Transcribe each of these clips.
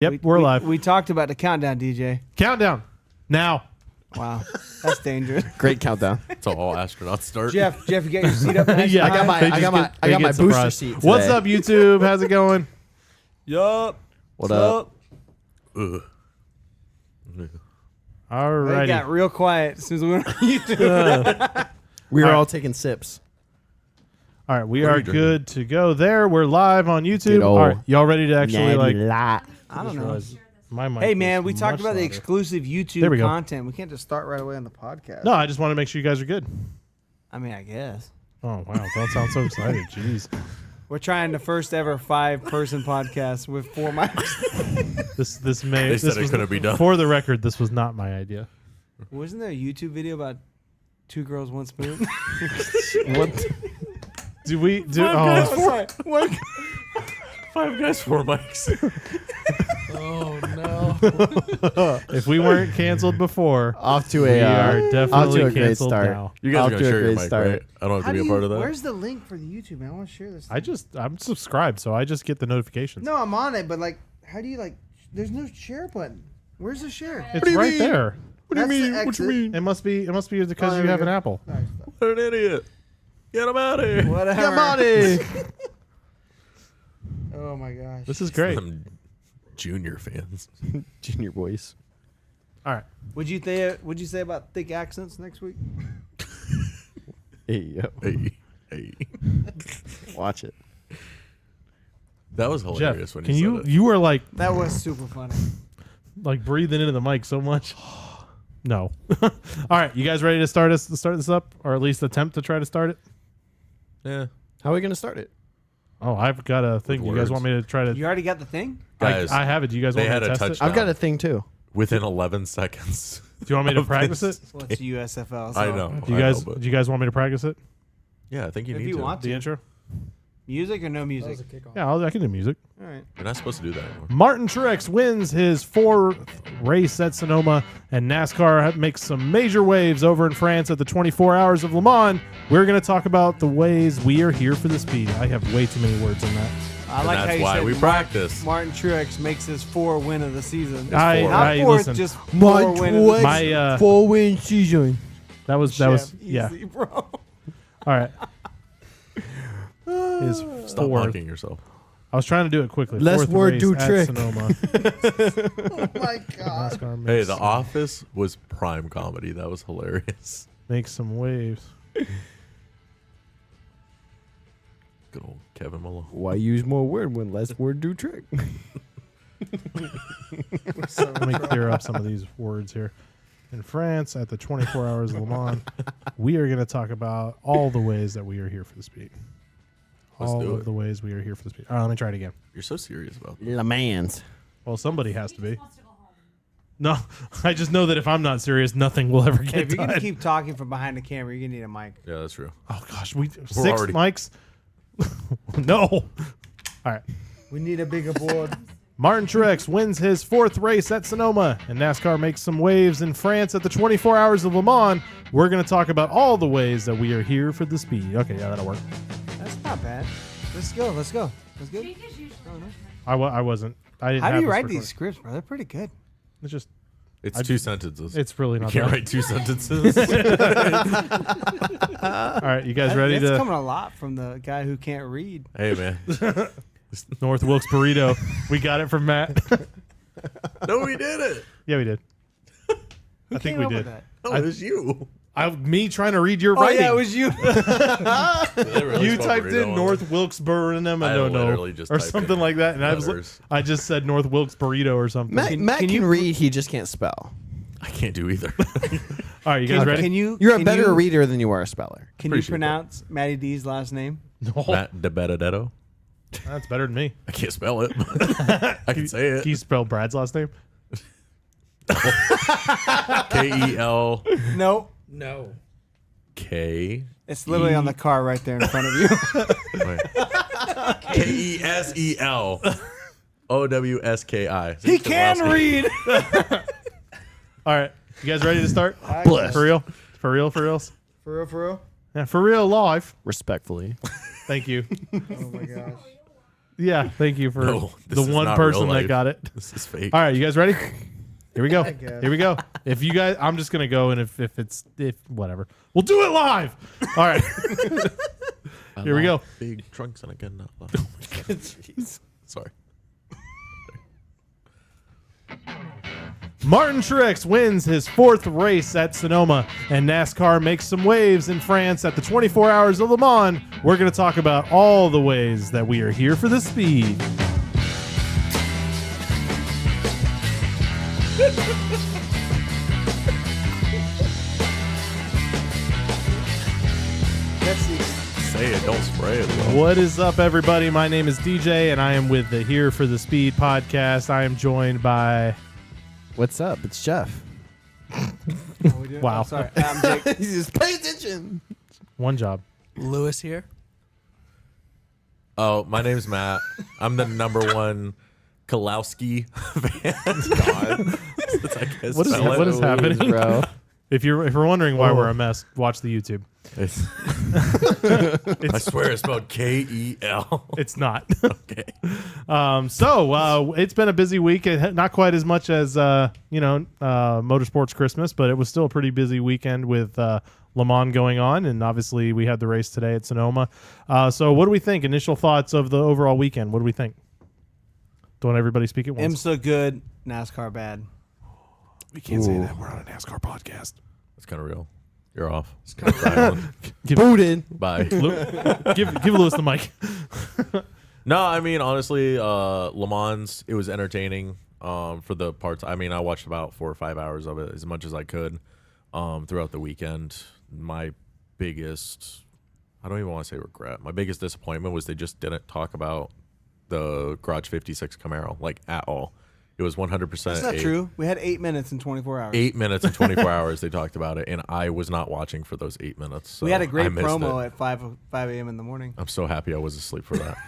Yep, we're live. We talked about the countdown, DJ. Countdown. Now. Wow, that's dangerous. Great countdown. That's how all astronauts start. Jeff, you got your seat up nice Yeah, and I got high? my I got my booster seat today. What's up, YouTube? How's it going? Yup. What up? Ugh. Alrighty. They got real quiet as soon as we went on YouTube. We were All right. all taking sips. All right, we What are are you drinking? good to go there. We're live on YouTube. Good old All right, y'all ready to actually like? I don't know. My mic Hey, is man, we talked much about the louder. exclusive There we YouTube go. content. We can't just start right away on the podcast. No, I just want to make sure you guys are good. I mean, I guess. Oh wow, don't sound so excited. Jeez, We're trying the first ever 5-person podcast with 4 mics. this may. They this said it was- couldn't be done. For the record, this was not my idea. Wasn't there a YouTube video about 2 girls, 1 spoon? What? Do we do? Oh, Oh, sorry. One- 5 guys, 4 mics. Oh no! if we weren't canceled before, Off to we a are off to definitely a great canceled start. now. You guys Off are going to to a share your great mic, start. right? I don't have How to be do a part you, of that. where's the link for the YouTube, man? I want to share this. I'm subscribed, so I just get the notifications. No, I'm on it, but like, how do you there's no share button. Where's the share? It's right there. What do you That's the mean? What exit. you mean? It must be because Oh, you there have we an go. Apple. Nice. What an idiot. Get him out of here. Whatever. Come on in. Oh my gosh. This is great. Some junior fans. Junior voice. All right. What'd you say about thick accents next week? Hey yo, Hey. watch it. That was Jeff, hilarious when can you you said it. you were like That was super funny. breathing into the mic so much. No. All right, you guys ready to start this up, or at least attempt to try to start it? Yeah. How are we gonna start it? Oh, I've got a thing. With You guys words. want me to try to? You already got the thing? Guys, I have it. Do you guys they want me had to a test it? touchdown. I've got a thing too. within 11 seconds. Do you want me to of practice this. it? Well, it's USFL. So I know. Do you guys do you guys want me to practice it? Yeah, I think you If need you to. want The to. intro? Music or no music? Yeah, I can do music. All right. You're not supposed to do that anymore. Martin Truex wins his 4th race at Sonoma, and NASCAR makes some major waves over in France at the 24 Hours of Le Mans. We're going to talk about the ways we are here for the speed. I have way too many words in that. I And like how that's you why said we practice. Martin Truex makes his 4 win of the season. I Not 4th, listen. just 4 win of the My 4-win season. that was Chef, yeah. easy, bro. All right. His Stop 4th. mocking yourself. I was trying to do it quickly. Less 4th word race do at trick. Sonoma. Oh my god. NASCAR Hey, makes, The Office was prime comedy. That was hilarious. makes some waves. Good old Kevin Malone. Why use more word when less word do trick? Let me clear up some of these words here. In France, at the 24 Hours of Le Mans, we are going to talk about all the ways that we are here for the speed. Let's All do of it. the ways we are here for the speed. All right, let me try it again. You're so serious about that. Le Mans. Well, somebody has to be. No, I just know that if I'm not serious, nothing will ever Hey, get if you're done. gonna keep talking from behind the camera, you're gonna need a mic. Yeah, that's true. Oh gosh, we 6 already- mics. No. All right. We need a bigger board. Martin Truex wins his 4th race at Sonoma, and NASCAR makes some waves in France at the 24 Hours of Le Mans. We're going to talk about all the ways that we are here for the speed. Okay, yeah, that'll work. That's not bad. Let's go. Let's go. That's good. I wasn't. I didn't. How do have you this write recorded. these scripts, bro? They're pretty good. It's just. It's 2 sentences. It's really you not. can't that. write 2 sentences. All right, you guys ready That's to coming a lot from the guy who can't read. Hey, man. North Wilkes burrito? We got it from Matt. No, we did it. Yeah, we did. Who I think came we up with did. that? No, it was you. Me trying to read your Oh writing. yeah, it was you. They really You spelled typed burrito in on North Wilkes burrito. I I don't know, literally just or typed something in like that, and letters. I just said North Wilkes burrito or something. Matt Can can you- read, he just can't spell. I can't do either. All right, you guys ready? Can you? You're a can better you, reader than you are a speller. Can you Appreciate pronounce Matty D's last name? No, Matt De Benedetto. that's better than me. I can't spell it. I can say it. Can you spell Brad's last name? K-E-L-K. No. It's It's literally on the car right there in front of you. K-E-S-E-L. O-W-S-K-I. He can read. All right, you guys ready to start? Bless. For real? For real? For reals? For real, for real. Yeah, for real live. Respectfully. Thank you. Oh my gosh. Yeah, thank you for No, this the is one not person real that life. got it. This is fake. All right, you guys ready? Here we go. guess. Here we go. If you guys, I'm just gonna go, and if whatever, we'll do it live. All right. I Here we go. like Big trunks and I get not love. Jeez. Sorry. Martin Truex wins his 4th race at Sonoma, and NASCAR makes some waves in France at the 24 Hours of Le Mans. We're going to talk about all the ways that we are here for the speed. Say it, don't spray it. Though. What is up, everybody? My name is DJ, and I am with the Here for the Speed podcast. I am joined by... What's up? It's Jeff. Wow. Oh, sorry. I'm Jake. Just pay attention. One job. Lewis here. Oh, my name's Matt. I'm the #1 Kalowski fan. What is happening? bro? If you're wondering why we're a mess, watch the YouTube. I swear it's spelled Kel. It's not. Okay. So it's been a busy week. Not quite as much as Motorsports Christmas, but it was still a pretty busy weekend with Le Mans going on, and obviously we had the race today at Sonoma. So what do we think? Initial thoughts of the overall weekend. What do we think? Don't everybody speak at once. IMSA good, NASCAR bad. We can't say that. We're on a NASCAR podcast. It's kind of real. You're off. Booted. Bye. Give Lewis the mic. No, I mean, honestly, Le Mans, it was entertaining for the parts. I mean, I watched about 4 or 5 hours of it as much as I could throughout the weekend. My biggest, I don't even want to say regret, my biggest disappointment was they just didn't talk about the Garage 56 Camaro, like, at all. It was 100%. That's not true. We had 8 minutes and 24 hours. 8 minutes and 24 hours they talked about it, and I was not watching for those 8 minutes. So we had a great I missed promo it. at 5 a.m. in the morning. I'm so happy I was asleep for that.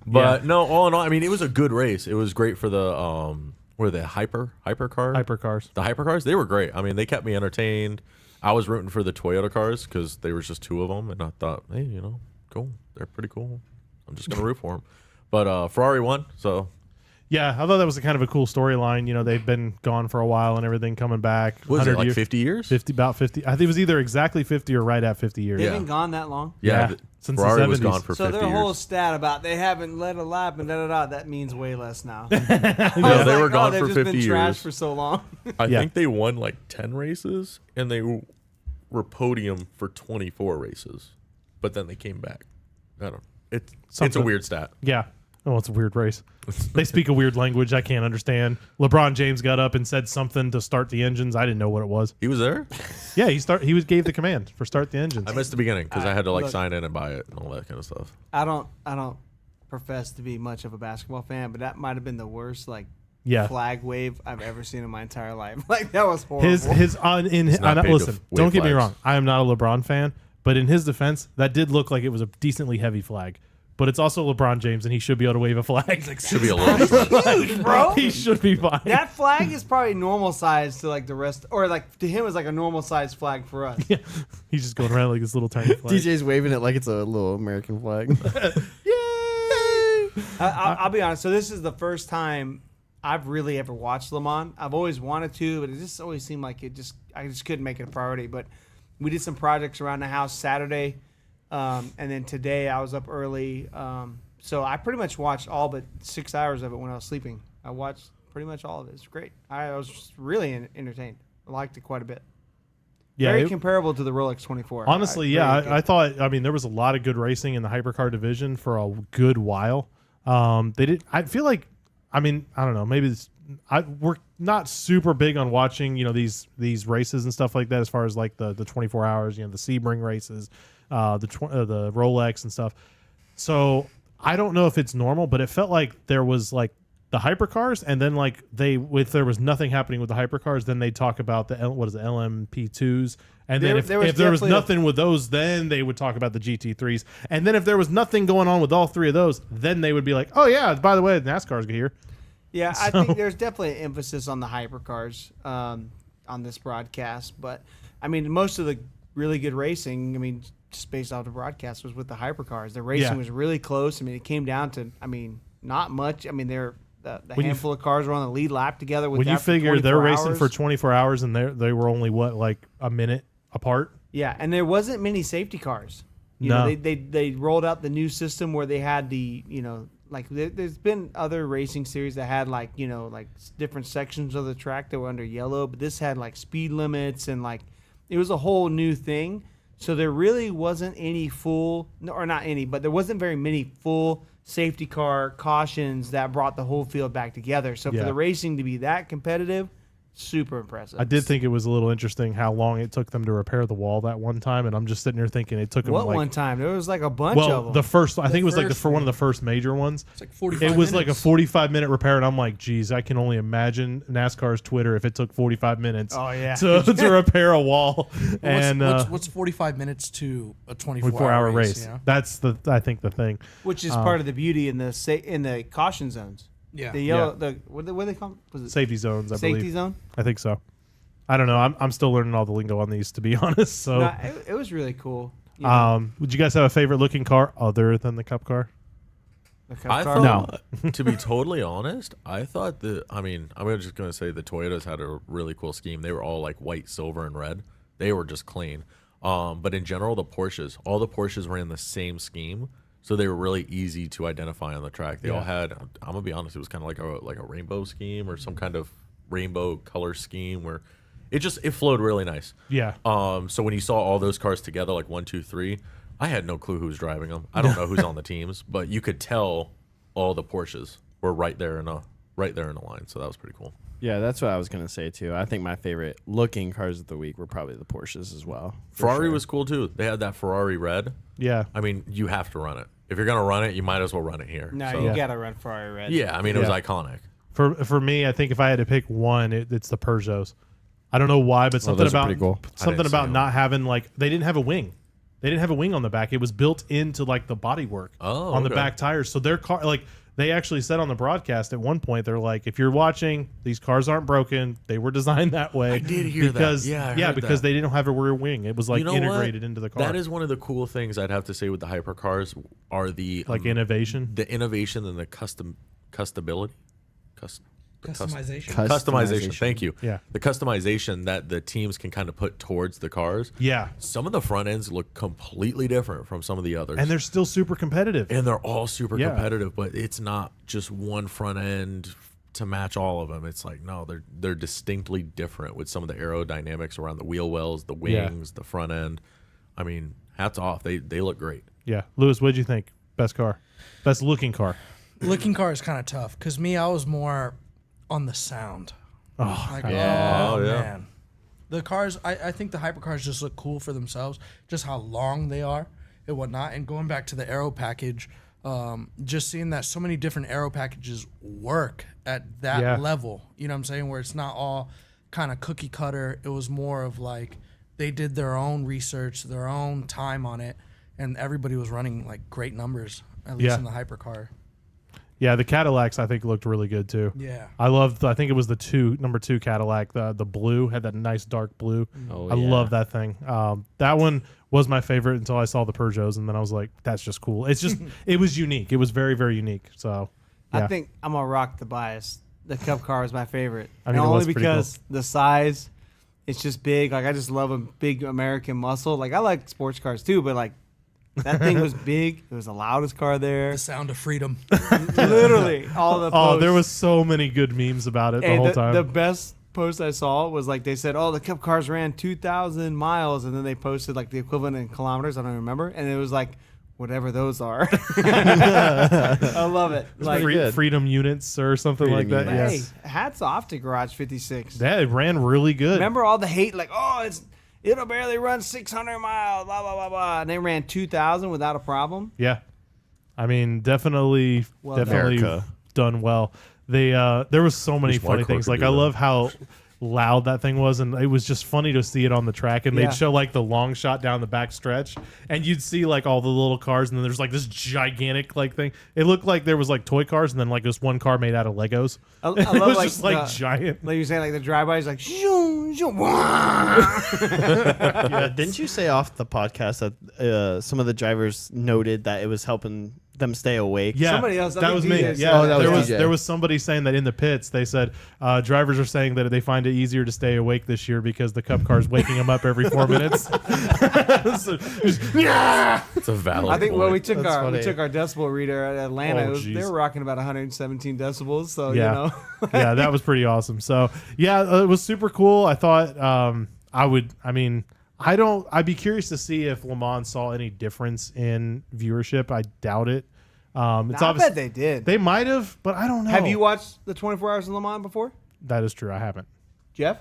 But no, all in all, I mean, it was a good race. It was great for the were they hypercar? Hypercars. The hypercars, they were great. I mean, they kept me entertained. I was rooting for the Toyota cars because there was just 2 of them, and I thought, hey, cool. They're pretty cool. I'm just gonna root for them. But Ferrari won, so. Yeah, I thought that was a kind of a cool storyline. They've been gone for a while and everything coming back. What was it, 100 like years? 50 years? 50, about 50. I think it was either exactly 50 or right at 50 years. They've Yeah. been gone that long. Yeah, since the Ferrari was 70s. gone for So 50 their years. whole stat about they haven't led a lap and da-da-da, that means way less now. No, they were gone they've for just 50 been years. trashed for so long. I Yeah. think they won like 10 races, and they were podium for 24 races. But then they came back. I don't know. It's a Something. weird stat. Yeah. Oh, it's a weird race. They speak a weird language I can't understand. LeBron James got up and said something to start the engines. I didn't know what it was. He was there? Yeah, he gave the command for start the engines. I missed the beginning because I had to like Look. sign in and buy it and all that kind of stuff. I don't profess to be much of a basketball fan, but that might have been the worst Yeah. flag wave I've ever seen in my entire life. Like that was horrible. His on in not paid to listen, wave don't get me flags. wrong. I am not a LeBron fan, but in his defense, that did look like it was a decently heavy flag. But it's also LeBron James, and he should be able to wave a flag. Should be a little. huge, bro. He should be fine. That flag is probably normal size to like the rest, or like to him is like a normal size flag for us. Yeah. He's just going around like this little tiny flag. DJ's waving it like it's a little American flag. I'll be honest. So this is the first time I've really ever watched Le Mans. I've always wanted to, but it just always seemed like I just couldn't make it a priority. But we did some projects around the house Saturday, and then today I was up early. So I pretty much watched all but 6 hours of it when I was sleeping. I watched pretty much all of it. It's great. I was just really entertained. I liked it quite a bit. Yeah, Very it- comparable to the Rolex 24. honestly, I thought. I mean, there was a lot of good racing in the hypercar division for a good while. They did. I feel like. I mean, I don't know. Maybe we're not super big on watching, these races and stuff like that. As far as like the 24 hours, the Sebring races, the Rolex and stuff. So I don't know if it's normal, but it felt like there was like the hypercars, and then like if there was nothing happening with the hypercars, then they'd talk about the LMP2s, and then if there was definitely nothing with those, then they would talk about the GT3s, and then if there was nothing going on with all 3 of those, then they would be like, oh yeah, by the way, NASCAR's here. Yeah, I think there's definitely an emphasis on the hypercars on this broadcast. But, I mean, most of the really good racing, I mean, just based off the broadcast, was with the hypercars. The racing was really close. I mean, it came down to, not much. I mean, the handful of cars were on the lead lap together. With When you that for figure they're 24 racing hours. for 24 hours and they were only like a minute apart. Yeah, and there wasn't many safety cars. You No. know, they rolled out the new system where they had there's been other racing series that had like different sections of the track that were under yellow, but this had like speed limits and like it was a whole new thing. So there really wasn't any but there wasn't very many full safety car cautions that brought the whole field back together. So for the racing to be that competitive, super impressive. I did think it was a little interesting how long it took them to repair the wall that one time, and I'm just sitting there thinking it took them What like one time? There was like a bunch of well them. the first I think it was like first one of the first major ones. It's like 45 It was like a minutes. 45-minute repair, and I'm like, geez, I can only imagine NASCAR's Twitter if it took 45 minutes Oh, yeah. to repair a wall. And What's 45 minutes to a 24-hour race. You know? That's I think the thing. Which is part of the beauty in the caution zones. Yeah. The yellow, what do they call them? Was it Safety zones, I safety believe. zone? I think so. I don't know. I'm still learning all the lingo on these, to be honest. So, No, it was really cool. You know, would you guys have a favorite looking car other than the Cup car? the Cup I car. thought, to be totally honest, I thought I'm just going to say the Toyotas had a really cool scheme. They were all like white, silver, and red. They were just clean. But in general, all the Porsches ran the same scheme. So they were really easy to identify on the track. They all had, I'm going to be honest, it was kind of like a rainbow scheme or some kind of rainbow color scheme where it flowed really nice. Yeah. So when you saw all those cars together, like 1, 2, 3, I had no clue who was driving them. I don't know who's on the teams, but you could tell all the Porsches were right there in a line. So that was pretty cool. Yeah, that's what I was gonna say too. I think my favorite looking cars of the week were probably the Porsches as well. for Ferrari sure. was cool too. They had that Ferrari red. Yeah. I mean, you have to run it. If you're gonna run it, you might as well run it here. No, So- you gotta run Ferrari red. Yeah, I mean, it was Yeah. iconic. For me, I think if I had to pick one, it's the Peugeots. I don't know why, but something those are about pretty cool. something didn't see about them. not having like they didn't have a wing. They didn't have a wing on the back. It was built into like the bodywork on the okay. back tires. So their car, like they actually said on the broadcast at one point, they're like, if you're watching, these cars aren't broken. They were designed that way. I did hear that. because Yeah, I heard because that. they didn't have a rear wing. It was like You know what? integrated into the car. That is one of the cool things I'd have to say with the hypercars are the like innovation. the innovation and the customability. Customization. Customization. Thank you. Yeah. The customization that the teams can kind of put towards the cars. Yeah, Some of the front ends look completely different from some of the others. and they're still super competitive. And they're all super Yeah. competitive, but it's not just one front end to match all of them. It's like, no, they're distinctly different with some of the aerodynamics around the wheel wells, the Yeah. wings, the front end. I mean, hats off. They look great. Yeah, Lewis, what'd you think? Best car, best looking car. Looking car is kind of tough because I was more on the sound. Oh, Like, yeah. oh, Oh, yeah. man. The cars, I think the hypercars just look cool for themselves, just how long they are and whatnot. And going back to the aero package, just seeing that so many different aero packages work at that Yeah. level, you know what I'm saying? Where it's not all kind of cookie cutter. It was more of like they did their own research, their own time on it, and everybody was running like great numbers, at least Yeah. in the hypercar. Yeah, the Cadillacs I think looked really good too. Yeah. I loved. I think it was the number 2 Cadillac. The blue had that nice dark blue. Oh, I yeah. love that thing. That one was my favorite until I saw the Peugeots, and then I was like, that's just cool. It's just it was unique. It was very very unique. So yeah. I think I'm gonna rock the bias. The Cup car is my favorite. I mean, And it was only pretty because the size, it's just big. Like I just love a big American muscle. Like I like sports cars too, but like that thing was big. It was the loudest car there. The sound of freedom. Literally, all the Oh, posts. there was so many good memes about it the And whole time. The best post I saw was like they said, "Oh, the Cup cars ran 2,000 miles," and then they posted like the equivalent in kilometers. I don't remember, and it was like whatever those are. I love it. Like, pretty good. Freedom units or something Freedom like that. units. hey, hats off to Garage 56. Yeah, it ran really good. Remember all the hate, like, oh, it'll barely run 600 miles, blah blah blah blah, and they ran 2,000 without a problem. Yeah, I mean, definitely Well done. America. done well. They there was so many Wish my funny car things. could Like do I that. love how loud that thing was, and it was just funny to see it on the track. And Yeah. they'd show like the long shot down the back stretch, and you'd see like all the little cars, and then there's like this gigantic like thing. It looked like there was like toy cars, and then like this one car made out of Legos. I it love, was like, just like the- giant. Like you're saying, like the drive-bys, like shoo, shoo, Didn't you say off the podcast that some of the drivers noted that it was helping them stay awake? Yeah, Somebody else, I that think was me. DJ said Yeah, that. Oh, that there was was DJ. there was somebody saying that in the pits. They said drivers are saying that they find it easier to stay awake this year because the Cup car's waking them up every 4 minutes. So, yeah. It's a valid. I think point. when we That's took funny. our decibel reader at Atlanta, Oh, it was, they geez. were rocking about 117 decibels. So Yeah. you know, Yeah, that was pretty awesome. So yeah, it was super cool. I thought I'd be curious to see if Le Mans saw any difference in viewership. I doubt it. It's I obvious bet they did. they might have, but I don't know. Have you watched the 24 Hours of Le Mans before, That is true. I haven't. Jeff?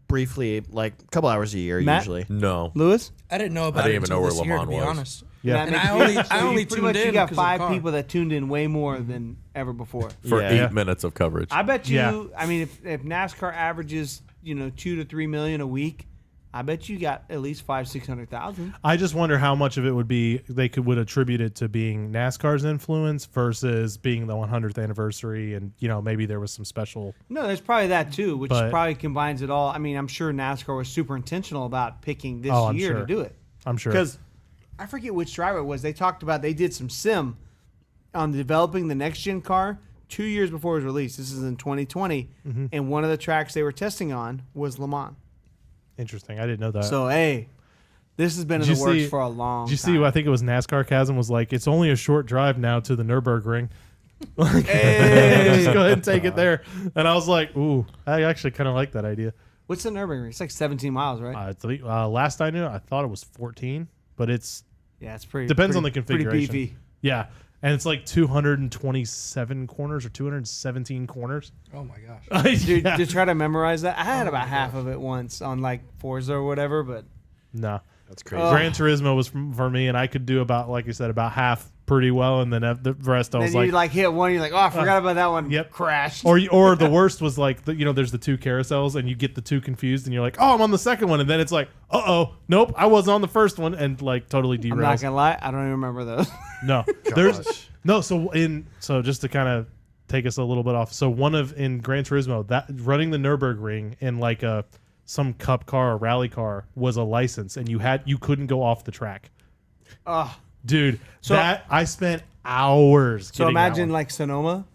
Briefly, like a couple hours a year Matt? usually. No. Lewis? I didn't know about didn't it even until know where this Le year, Mans to be was. honest. Yeah. That And makes I me- only- so I only you pretty tuned much in You got 'cause of the 5 car. people that tuned in way more than ever before. For Yeah. 8 minutes of coverage. I bet you. Yeah. I mean, if NASCAR averages 2 to 3 million a week, I bet you got at least 500,000-600,000. I just wonder how much of it would be would attribute it to being NASCAR's influence versus being the 100th anniversary, and maybe there was some special. No, there's probably that too, which But- probably combines it all. I mean, I'm sure NASCAR was super intentional about picking this Oh, I'm year sure. to do it. I'm sure Because I forget which driver it was. They talked about they did some sim on developing the next gen car 2 years before it was released. This is in 2020, Mm-hmm. and one of the tracks they were testing on was Le Mans. interesting. I didn't know that. So hey, this has been in Did the you works see- for a long. Did you see? time. I think it was NASCAR Chasm was like, it's only a short drive now to the Nürburgring. Hey! Just go ahead and take it there. And I was like, ooh, I actually kind of like that idea. What's the Nürburgring? It's like 17 miles, right? Last I knew, I thought it was 14, but it's Yeah, it's pretty. depends on the pretty configuration. beefy. Yeah, and it's like 227 corners or 217 corners. Oh my gosh. Dude, Yeah. to try to memorize that, I had Oh about half of it once on like Forza or whatever, but No, That's crazy. Oh. Gran Turismo was for me, and I could do about, like you said, about half pretty well, and then the rest I was then you like, like hit one, you're like, oh, I forgot about that one. yep. Crashed. or the worst was like there's the two carousels, and you get the two confused, and you're like, oh, I'm on the second one, and then it's like, nope, I wasn't on the first one, and like totally I'm not derails. gonna lie, I don't even remember those. No, there's no. So just to kind of take us a little bit off. So in Gran Turismo, that running the Nürburgring in like some cup car or rally car was a license, and you couldn't go off the track. Oh, Dude, So- that I spent hours. so getting that imagine one. like Sonoma,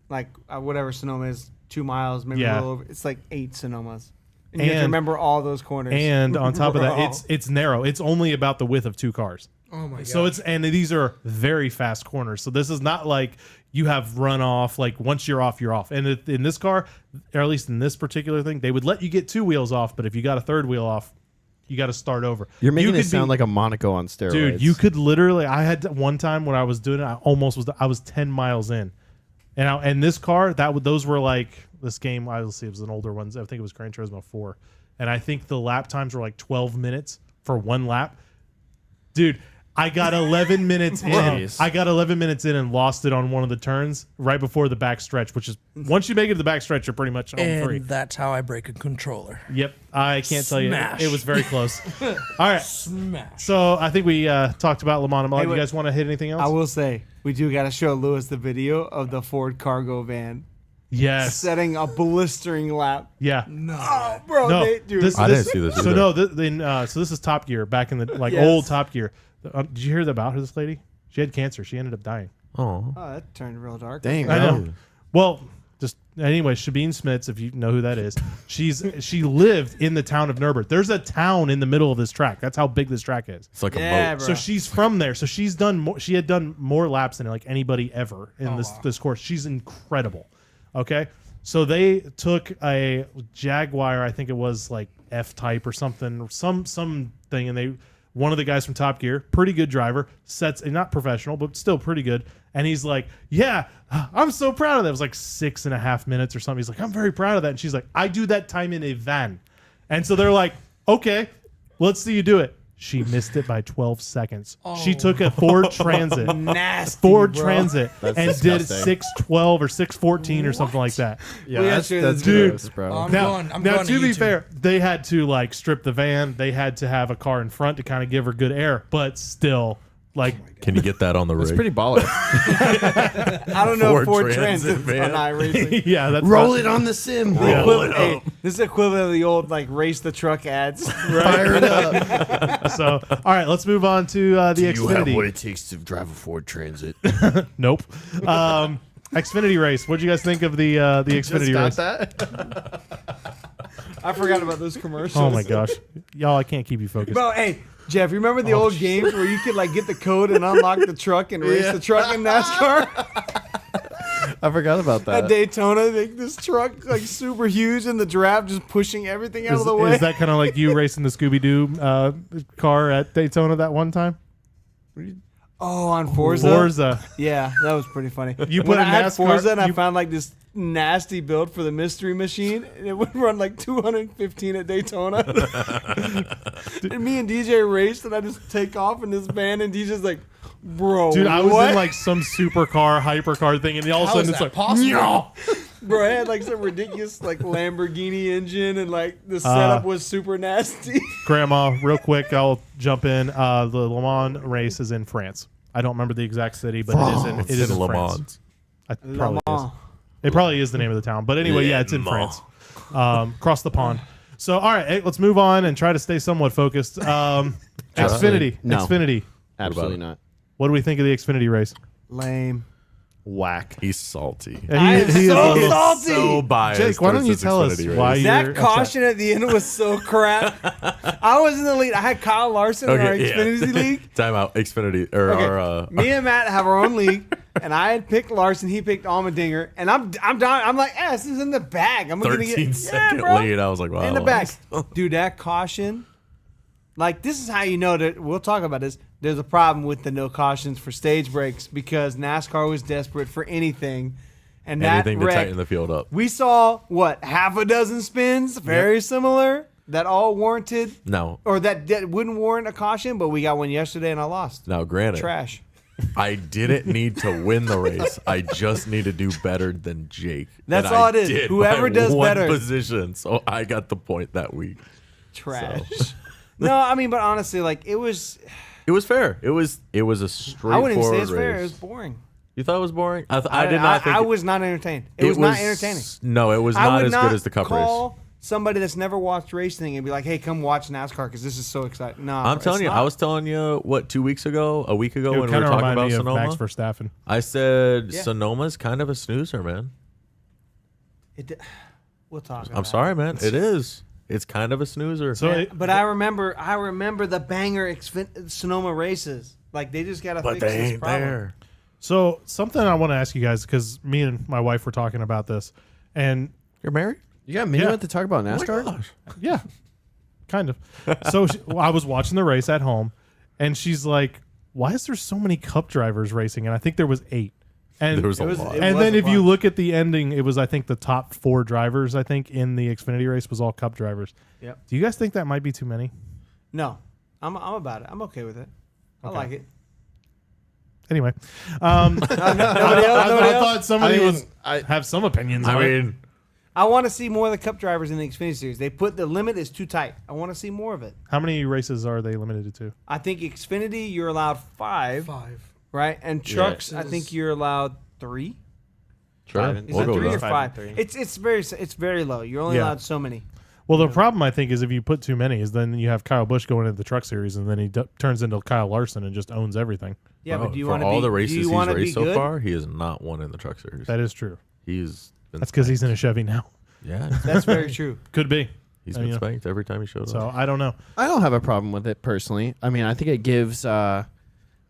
like whatever Sonoma is, 2 miles, maybe Yeah. a little over. It's like 8 Sonomas, and you have to And- remember all those corners. and on top of Bro. that, it's narrow. It's only about the width of 2 cars. Oh my gosh. So these are very fast corners. So this is not like you have runoff. Like once you're off, you're off. And in this car, or at least in this particular thing, they would let you get 2 wheels off, but if you got a third wheel off, you got to start over. You're making You it could sound be- like a Monaco on steroids. dude. You could literally. I had one time when I was doing it, I was 10 miles in, and this car those were like this game. Let's see, it was an older one. I think it was Gran Turismo 4, and I think the lap times were like 12 minutes for one lap, dude. I got 11 minutes in. Jeez. I got 11 minutes in and lost it on one of the turns right before the back stretch, which is once you make it to the back stretch, you're pretty much home free. and that's how I break a controller. Yep, I can't tell you. Smash. It was very close. All right, Smash. so I think we talked about Le Mans. Hey, You wait. guys want to hit anything else? I will say, we do got to show Lewis the video of the Ford cargo van Yes. setting a blistering lap. Yeah. Oh, bro, No. dude. I didn't see this So either. no, so this is Top Gear back in the Yes. old Top Gear. Did you hear about this lady? She had cancer. She ended up dying. Oh. Oh, that turned real dark. Dang, I bro. know. Well, just anyway, Shabine Smits, if you know who that is, she lived in the town of Nürburgring. There's a town in the middle of this track. That's how big this track is. It's like a Yeah, moat. bro. So she's from there. So she's done more. She had done more laps than like anybody ever in this course. She's incredible. Okay, so they took a Jaguar. I think it was like F type or something, some thing, and one of the guys from Top Gear, pretty good driver, sets not professional but still pretty good. And he's like, "Yeah, I'm so proud of that." It was like 6.5 minutes or something. He's like, "I'm very proud of that." And she's like, "I do that time in a van." And so they're like, "Okay, let's see you do it." She missed it by 12 seconds. She took a Ford Transit. Nasty, Ford bro. Transit That's and disgusting. did 6:12 or 6:14 or something like that. Yeah, We that's, actually- that's Dude. gross, bro. I'm Now, going to to be YouTube. fair, they had to like strip the van. They had to have a car in front to kind of give her good air, but still, like, Can you get that on the rig? It's pretty baller. I don't know Ford if Ford Transit, Transit man. on iRacing. yeah, that's Roll not- it on the sim. Yeah. Hey, this is equivalent of the old like race the truck ads. Fire it up. So, all right, let's move on to the Xfinity. it takes to drive a Ford Transit? Nope. Xfinity race. What do you guys think of the Xfinity race? that? I forgot about those commercials. Oh my gosh, y'all! I can't keep you focused. Bro, hey, Jeff, you remember the old games where you could like get the code and unlock the truck and race the truck in NASCAR? I forgot about that. At Daytona, this truck like super huge in the draft, just pushing everything out Is, of the way. is that kind of like you racing the Scooby Doo car at Daytona that one time? Oh, on Forza? Forza. Yeah, that was pretty funny. You put when a I had NASCAR Forza and I you- found like this nasty build for the mystery machine, and it would run like 215 at Daytona. And me and DJ raced, and I just take off in this van, and DJ's like, "Bro, Dude, I was what?" in like some supercar, hypercar thing, and all of a How is sudden it's that like, possible? "Nyah!" Bro, I had like some ridiculous like Lamborghini engine, and like the setup was super nasty. Grandma, real quick, I'll jump in. The Le Mans race is in France. I don't remember the exact city, but it is in Le France. Mans. It probably Le is. Mans. It probably is the name of the town. But anyway, yeah, it's in Le Mans. France. Across the pond. So, all right, hey, let's move on and try to stay somewhat focused. Xfinity. No. Xfinity. Absolutely it? not. What do we think of the Xfinity race? Lame. Whack. He's salty. I am is so a little- salty. So biased. Jake, why don't towards you this tell us Xfinity race. why you're That upset? caution at the end was so crap. I was in the lead. I had Kyle Larson in our Xfinity league. Time out. Xfinity or Okay. our Me and Matt have our own league, and I had picked Larson. He picked Allmendinger, and I'm down. I'm like, this is in the bag. I'm gonna 13 get second bro. lead. I was like, wow. in the bag. Dude, that caution. Like, this is how you know that we'll talk about this. There's a problem with the no cautions for stage breaks because NASCAR was desperate for anything, and Anything that to wreck, tighten the field up. we saw what half a dozen spins, very similar, that all warranted No. or that wouldn't warrant a caution, but we got one yesterday and I lost. Now, granted, Trash. I didn't need to win the race. I just need to do better than Jake. That's And all I it is. did Whoever by does one better. position. So I got the point that week. Trash. No, I mean, but honestly, like it was. It was fair. It was a I wouldn't even straightforward say it's fair. It was race. boring. You thought it was boring? I did not think I was not entertained. It was not entertaining. No, it was I not would as not good as the Cup race. call somebody that's never watched racing and be like, "Hey, come watch NASCAR because this is so exciting." No, I'm it's telling you, not. I was telling you what a week ago It when we were kind of talking reminded about me of Sonoma. Max Verstappen. I said Yeah. Sonoma's kind of a snoozer, man. We'll talk. I'm sorry, man. It is. It's kind of a snoozer. So, But I remember the banger Sonoma races. Like they just gotta but fix they this ain't problem. there. so something I want to ask you guys because me and my wife were talking about this, and You're married? You got a minute Yeah. to talk about NASCAR? Gosh. yeah, kind of. So I was watching the race at home, and she's like, "Why is there so many Cup drivers racing?" And I think there was 8. And There was a It was- lot. it and was then a if you bunch. look at the ending, it was I think the top 4 drivers I think in the Xfinity race was all Cup drivers. Yep. Do you guys think that might be too many? No, I'm about it. I'm okay with it. I like it. Anyway, Nobody else. I thought somebody I mean, was have some opinions. I on it. mean, I want to see more of the Cup drivers in the Xfinity Series. They put the limit is too tight. I want to see more of it. How many races are they limited to? I think Xfinity you're allowed 5, 5. right? And trucks I It think is- you're allowed 3. sure. Five and- Is We'll it go 3 with or that. 5? 5 and 3. It's very low. You're only Yeah. allowed so many. Well, the problem I think is if you put too many, is then you have Kyle Busch going into the Truck Series, and then he turns into Kyle Larson and just owns everything. Yeah, Bro, but do you for want to all be the do races you he's wanna be raced so good? far, he has not won in the Truck Series. That is true. He's been That's because spanked. he's in a Chevy now. Yeah, That's very true. Could be. he's I been mean, spanked every time he showed up. So I don't know. I don't have a problem with it personally. I mean, I think it gives. I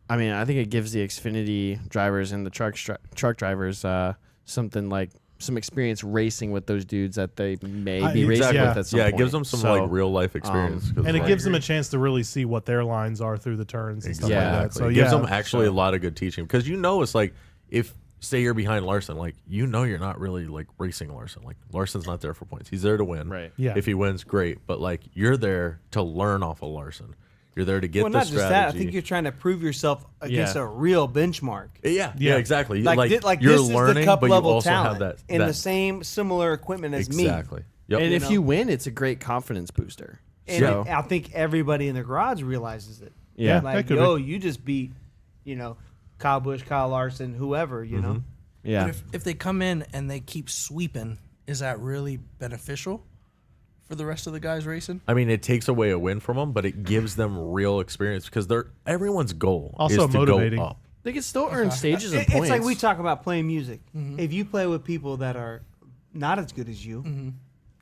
think it gives the Xfinity drivers and the truck drivers something like some experience racing with those dudes that they may be racing exactly. with at some Yeah, point. it gives them some So, like real life experience. 'cause, And it like, gives them a chance to really see what their lines are through the turns and stuff Yeah, like that. exactly. So it yeah, gives them actually a lot of good teaching because it's like if say you're behind Larson, like you're not really like racing Larson. Like Larson's not there for points; he's there to win. Right. Yeah. If he wins, great. But like you're there to learn off of Larson. You're there to get Well, the not just strategy. that. I think you're trying to prove yourself against Yeah. a real benchmark. Yeah, exactly. Like you're this is learning, the cup but you level also talent have that in the same similar equipment as me. exactly. Yep. And You if know? you win, it's a great confidence booster. And So I think everybody in the garage realizes it. yeah, Like, could yo, you just beat, Kyle Busch, Kyle Larson, whoever, you know. yeah. But if they come in and they keep sweeping, is that really beneficial for the rest of the guys racing? I mean, it takes away a win from them, but it gives them real experience because everyone's goal Also is to motivating. go up. They can still earn stages and It's points. like we talk about playing music. If you play with people that are not as good as you,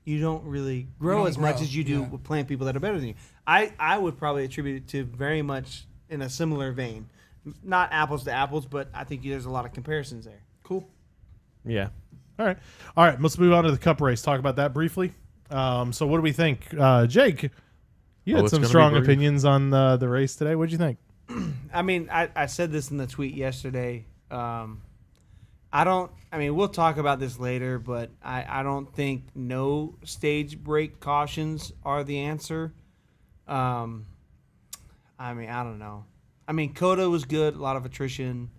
you don't really grow don't as much grow, as you do yeah. with playing people that are better than you. I would probably attribute it to very much in a similar vein. Not apples to apples, but I think there's a lot of comparisons there. Cool. yeah. All right. Let's move on to the Cup race. Talk about that briefly. So what do we think, Jake? You had it's some gonna be strong brief. opinions on the race today. What'd you think? I mean, I said this in the tweet yesterday. We'll talk about this later, but I don't think no stage break cautions are the answer. I don't know. I mean, Coda was good, a lot of attrition.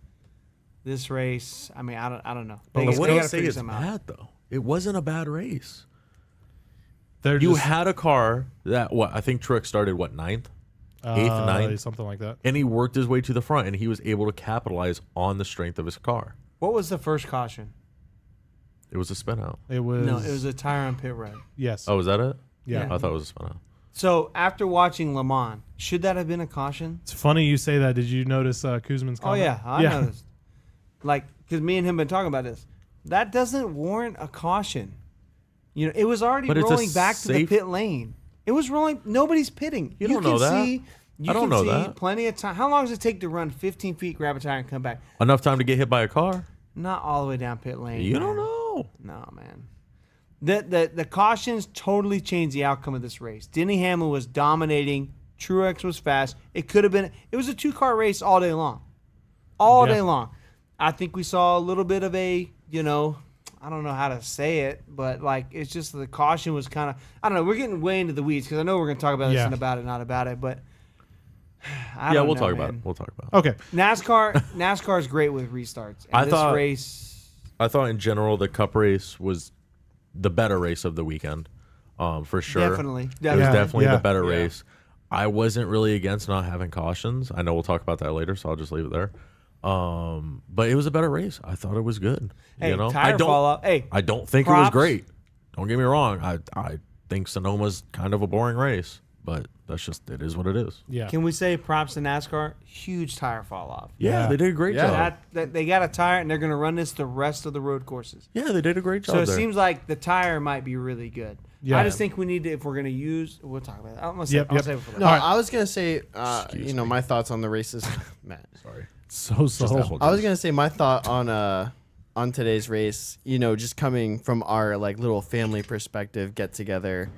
This race, I don't know. But They what gotta I say figure is something out. bad though. It wasn't a bad race. They're You just, had a car that I think Truex started ninth, eighth, ninth, something like that. and he worked his way to the front, and he was able to capitalize on the strength of his car. What was the first caution? It was a spin out. It was No, it was a tire on pit road. yes. Oh, was that it? yeah. yeah. I thought it was a spin out. So after watching Le Mans, should that have been a caution? It's funny you say that. Did you notice Kuzman's Oh comment? yeah, I noticed. Like, because me and him been talking about this. That doesn't warrant a caution. It was already But it's a rolling back to the safe- pit lane. It was rolling. Nobody's pitting. You don't know that. You I don't can know see that. plenty of time. How long does it take to run 15 feet, grab a tire, and come back? Enough time to get hit by a car? Not all the way down pit lane. You man. don't know. No, man. The cautions totally changed the outcome of this race. Denny Hamlin was dominating. Truex was fast. It could have been. It was a 2-car race all day long. All Yeah. day long. I think we saw a little bit of a, I don't know how to say it, but like it's just the caution was kind of. I don't know. We're getting way into the weeds because I know we're going to talk about this Yeah. and about it, not about it, but. I Yeah, don't we'll know, talk about man. it. We'll talk about it. Okay. NASCAR is great with restarts. And I this thought- race. I thought in general the Cup race was the better race of the weekend, for sure. Definitely. It was Yeah. definitely Yeah. the better race. I wasn't really against not having cautions. I know we'll talk about that later, so I'll just leave it there. But it was a better race. I thought it was good. Hey, I tire don't. fall off. Hey, I don't think it was props. great. Don't get me wrong. I think Sonoma's kind of a boring race, but that's just it is what it is. Yeah. Can we say props to NASCAR? Huge tire fall off. Yeah, Yeah. they did a great job. That they got a tire and they're going to run this the rest of the road courses. Yeah, they did a great job So it there. seems like the tire might be really good. Yeah. I just think we need to, if we're going to use, we'll talk about that. I'm gonna Yep, I'll yep. save it for later. No, All right. I was gonna say, Excuse my thoughts on the races. Matt, Sorry. So apple I was gonna say my thought on today's race. Just coming from our like little family perspective, get together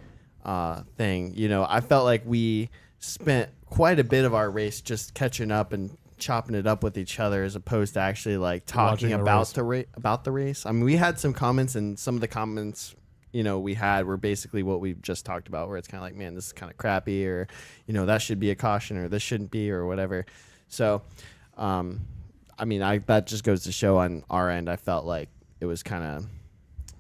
thing. I felt like we spent quite a bit of our race just catching up and chopping it up with each other, as opposed to actually like talking Watching the about race. about the race. I mean, we had some comments, and some of the comments we had were basically what we just talked about, where it's kind of like, man, this is kind of crappy, or that should be a caution, or this shouldn't be, or whatever. So that just goes to show on our end, I felt like it was kind of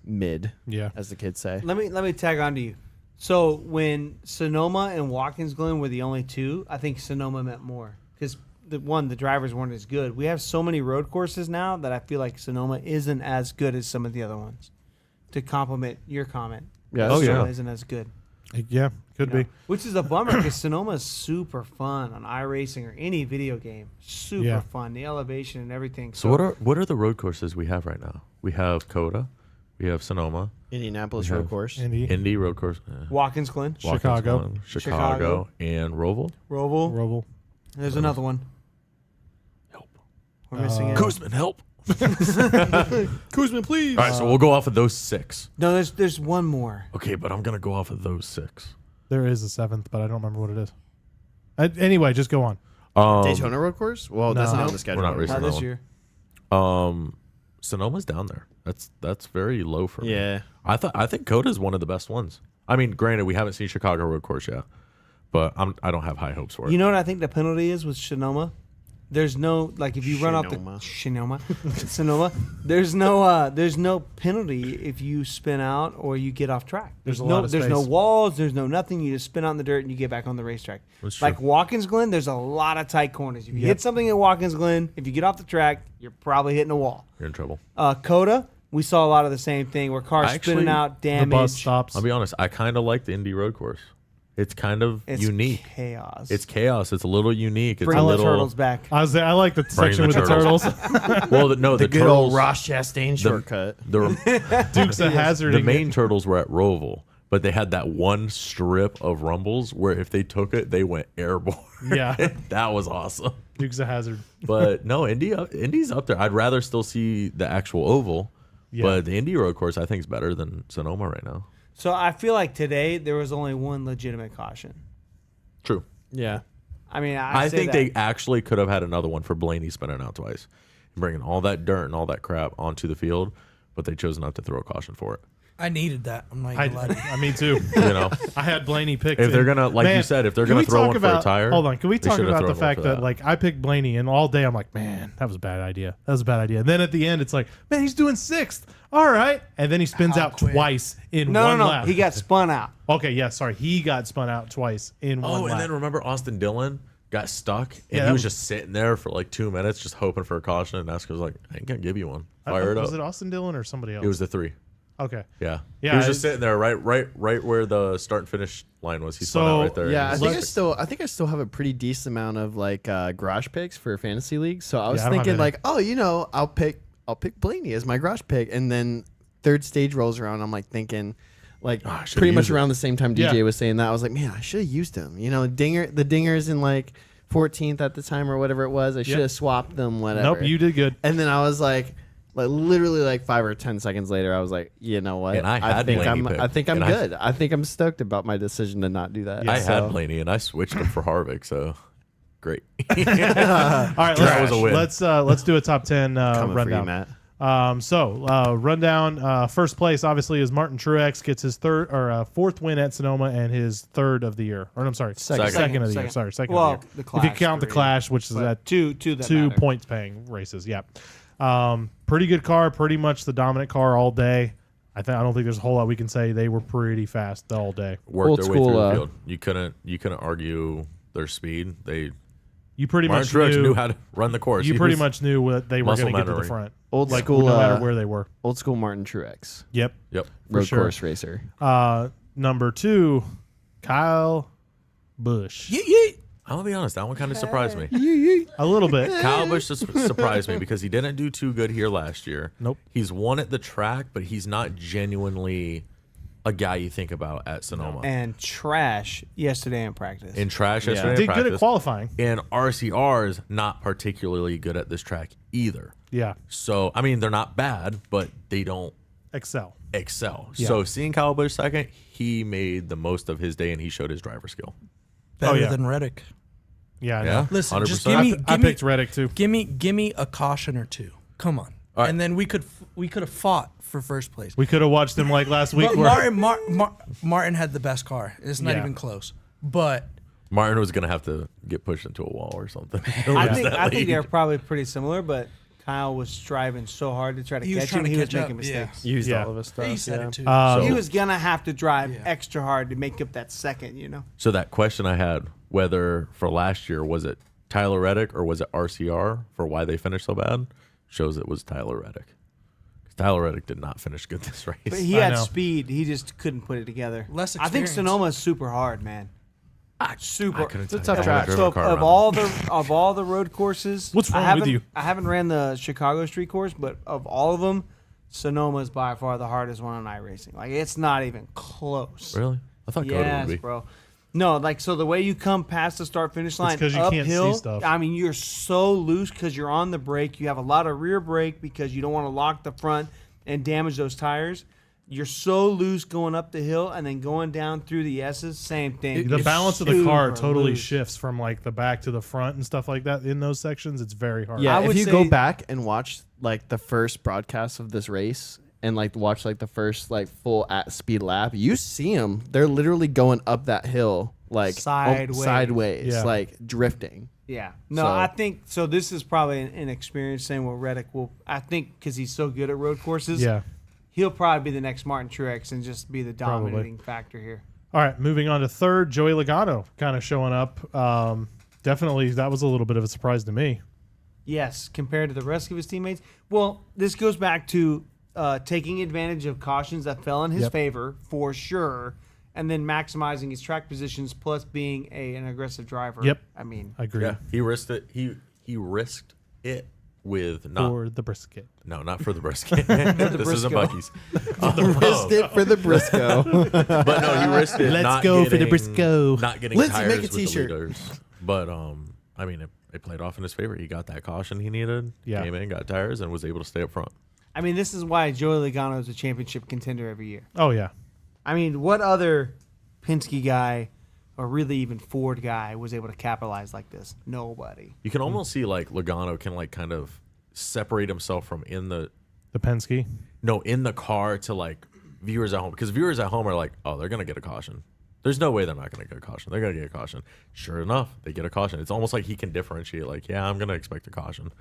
mid, Yeah. as the kids say. Let me tag on to you. So when Sonoma and Watkins Glen were the only two, I think Sonoma meant more because the drivers weren't as good. We have so many road courses now that I feel like Sonoma isn't as good as some of the other ones. To complement your comment, Yeah, Oh, Sonoma yeah. isn't as good. Yeah. Could You know? be. Which is a bummer because Sonoma is super fun on iRacing or any video game. Super Yeah. fun, the elevation and everything. So what are the road courses we have right now? We have Coda, we have Sonoma, Indianapolis We road have course. Indy. Indy road course, Watkins Glen, Watkins Chicago. Glen, Chicago. Chicago, and Roval. Roval. Roval. There's another one. Help, We're missing it. Kuzman, help! Kuzman, please. All right, so we'll go off of those 6. No, there's one more. Okay, but I'm gonna go off of those 6. There is a 7th, but I don't remember what it is. Anyway, just go on. Daytona road course? Well, that's No. not on the schedule. We're not racing Not that this one. year. Sonoma's down there. That's very low for me. Yeah. I think Coda is one of the best ones. I mean, granted, we haven't seen Chicago road course yet, but I don't have high hopes for it. You know what I think the penalty is with Sonoma? There's no like if you run off the Sonoma, there's no penalty if you spin out or you get off track. There's a no lot of there's no space. walls, there's no nothing. You just spin out in the dirt and you get back on the racetrack. That's true. Like Watkins Glen, there's a lot of tight corners. If you Yep. hit something at Watkins Glen, if you get off the track, you're probably hitting a wall. You're in trouble. Coda, we saw a lot of the same thing where cars Actually, spinning out, The damage. bus stops. I'll be honest. I kind of like the Indy road course. It's kind of It's unique. chaos. It's chaos. It's a little unique. It's Bring a the little. turtles back. I like the section the with the turtles. turtles. Well, no, the good turtles. old Ross Chastain shortcut. The, Dukes of Hazard. the main turtles were at Roval, but they had that one strip of rumbles where if they took it, they went airborne. Yeah. That was awesome. Dukes of Hazard. But no, Indy's up there. I'd rather still see the actual oval, Yeah. but the Indy road course I think is better than Sonoma right now. So I feel like today there was only one legitimate caution. True. Yeah. I mean, I say think that. they actually could have had another one for Blaney spinning out twice, and bringing all that dirt and all that crap onto the field, but they chose not to throw a caution for it. I needed that. I'm not gonna lie to you. I me too. You know, I had Blaney picked. if they're and- gonna, like you said, if they're can gonna we throw talk one about, for a tire, hold on. Can we they talk should have about the thrown one fact for that like I picked Blaney and all day I'm like, man, that was a bad idea. That was a bad idea. And then at the end it's like, man, he's doing sixth. All right, and then he spins How out quick. twice in No, one no, no. lap. He got spun out. Okay, yeah, sorry. He got spun out twice in one Oh, lap. and then remember Austin Dillon got stuck, and Yeah, he that was was- just sitting there for like 2 minutes, just hoping for a caution. And NASCAR was like, "I ain't gonna give you one. I- Fire it up." Was it Austin Dillon or somebody else? It was the 3. Okay. Yeah, Yeah, He was just it's- sitting there, right where the start and finish line was. He spun out right there. Yeah, I And think he I think I still have a pretty decent amount of like garage picks for fantasy leagues. So I was Yeah, I don't have thinking any. like, oh, I'll pick Blaney as my garage pick, and then third stage rolls around. I'm like thinking, like I should've pretty much used it. around the same time DJ Yeah. was saying that. I was like, man, I should have used him. The dingers in like 14th at the time or whatever it was. I should have swapped them. Whatever. Nope, you did good. And then I was like literally like 5 or 10 seconds later, I was like, you know what? And I had think Blaney I'm picked. I think I'm And good. I think I'm stoked about my decision to not do that. I So- had Blaney, and I switched him for Harvick. So great. All right, That was a win. let's do a top 10 Coming for you, rundown. Matt. Rundown. First place obviously is Martin Truex, gets his fourth win at Sonoma and his third of the year. Or I'm sorry, second of the year. Second. Sorry, second Well, of the year. the If you Clash count the 3. Clash, which is But at two that two matter. points paying races. Yeah. Pretty good car, pretty much the dominant car all day. I don't think there's a whole lot we can say. They were pretty fast all day. Worked Old their way school, through the field. You couldn't argue their speed. You pretty Martin much Truex knew, knew how to run the course. you He pretty was- much knew what they were muscle going to get to the memory. front. Old Like school, no matter where they were. old school Martin Truex, Yep. Yep. road sure. course racer. Number 2, Kyle Busch. I'll be honest. That one kind of surprised me. A little bit. Kyle Busch surprised me because he didn't do too good here last year. Nope. He's won at the track, but he's not genuinely a guy you think about at Sonoma. And trash yesterday in practice. In trash yesterday in Did good practice. at qualifying. And RCR's not particularly good at this track either. Yeah. So, I mean, they're not bad, but they don't Excel. excel. Yeah. So, seeing Kyle Busch second, he made the most of his day and he showed his driver skill. Better yeah. than Reddick. Yeah. I know. Yeah. Listen, just 100%. give me, I picked Reddick too. give me a caution or two. Come on, All right. and then we could have fought for first place. We could have watched him like last week. But where- Martin had the best car. It's not Yeah. even close. But Martin was going to have to get pushed into a wall or something. I think they're probably pretty similar, but Kyle was striving so hard to try to He was catch trying him. to He was catch up, making mistakes. Used Yeah. all of his stuff. he said yeah. it too. So- He was gonna have to drive Yeah. extra hard to make up that second. So that question I had, whether for last year, was it Tyler Reddick or was it RCR for why they finished so bad, shows it was Tyler Reddick. 'Cause Tyler Reddick did not finish good this race. But he I had know. speed. He just couldn't put it together. Less I think experience. Sonoma is super hard, man. Super. couldn't It's a tell tough you. I track. drove So a car of around all them. the road courses, What's wrong I with haven't- you? I haven't ran the Chicago Street course, but of all of them, Sonoma is by far the hardest one on iRacing. Like it's not even close. Really? I thought Coda Yes, would be. bro. No, like so the way you come past the start finish line 'cause you can't see uphill, stuff. I mean, you're so loose because you're on the brake. You have a lot of rear brake because you don't want to lock the front and damage those tires. You're so loose going up the hill and then going down through the S's. Same thing. The You're balance of the car super totally loose. shifts from like the back to the front and stuff like that in those sections. It's very hard. Yeah, I if would you go say- back and watch like the first broadcast of this race and like watch like the first like full at speed lap, you see them. They're literally going up that hill like Sideways. Yeah. like drifting. Yeah. No, So- I think so. This is probably an experience. Same with Reddick will. I think because he's so good at road courses. Yeah. He'll probably be the next Martin Truex and just be the dominating factor here. All right, moving on to third, Joey Logano kind of showing up. Definitely, that was a little bit of a surprise to me. Yes, compared to the rest of his teammates. Well, this goes back to taking advantage of cautions that fell in his Yep. favor for sure, and then maximizing his track positions plus being an aggressive driver. Yep. I mean, I agree. Yeah, he risked it. He risked it with not For the brisket. no, not for the brisket. This isn't Briscoe. Bucky's. Risked it for the Briscoe. But no, he risked it. Let's not go for the getting- Briscoe. Not getting Lindsay, tires make a with t-shirt. the leaders. But I mean, it played off in his favor. He got that caution he needed. Yeah. Came in, got tires, and was able to stay up front. I mean, this is why Joey Logano is a championship contender every year. Oh, yeah. I mean, what other Penske guy or really even Ford guy was able to capitalize like this? Nobody. You can almost see like Logano can like kind of separate himself from in the Penske. car to like viewers at home, because viewers at home are like, oh, they're gonna get a caution. There's no way they're not gonna get a caution. They're gonna get a caution. Sure enough, they get a caution. It's almost like he can differentiate. Like, yeah, I'm gonna expect a caution,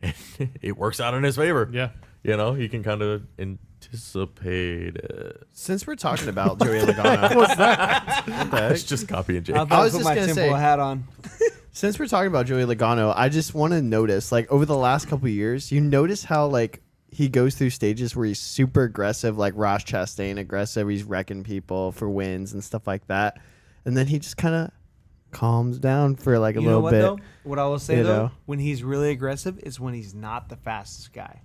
and it works out in his favor. Yeah. You know, he can kind of anticipate it. Since we're talking about Joey Logano, What's that? what the heck? It's just copy and I Jake. thought was put just my gonna tinfoil say- hat on. Since we're talking about Joey Logano, I just want to notice, like, over the last couple of years, you notice how, like, he goes through stages where he's super aggressive, like Ross Chastain aggressive. He's wrecking people for wins and stuff like that. And then he just kind of calms down for, like, a You know little what bit. though? What I will say You though, know? when he's really aggressive is when he's not the fastest guy.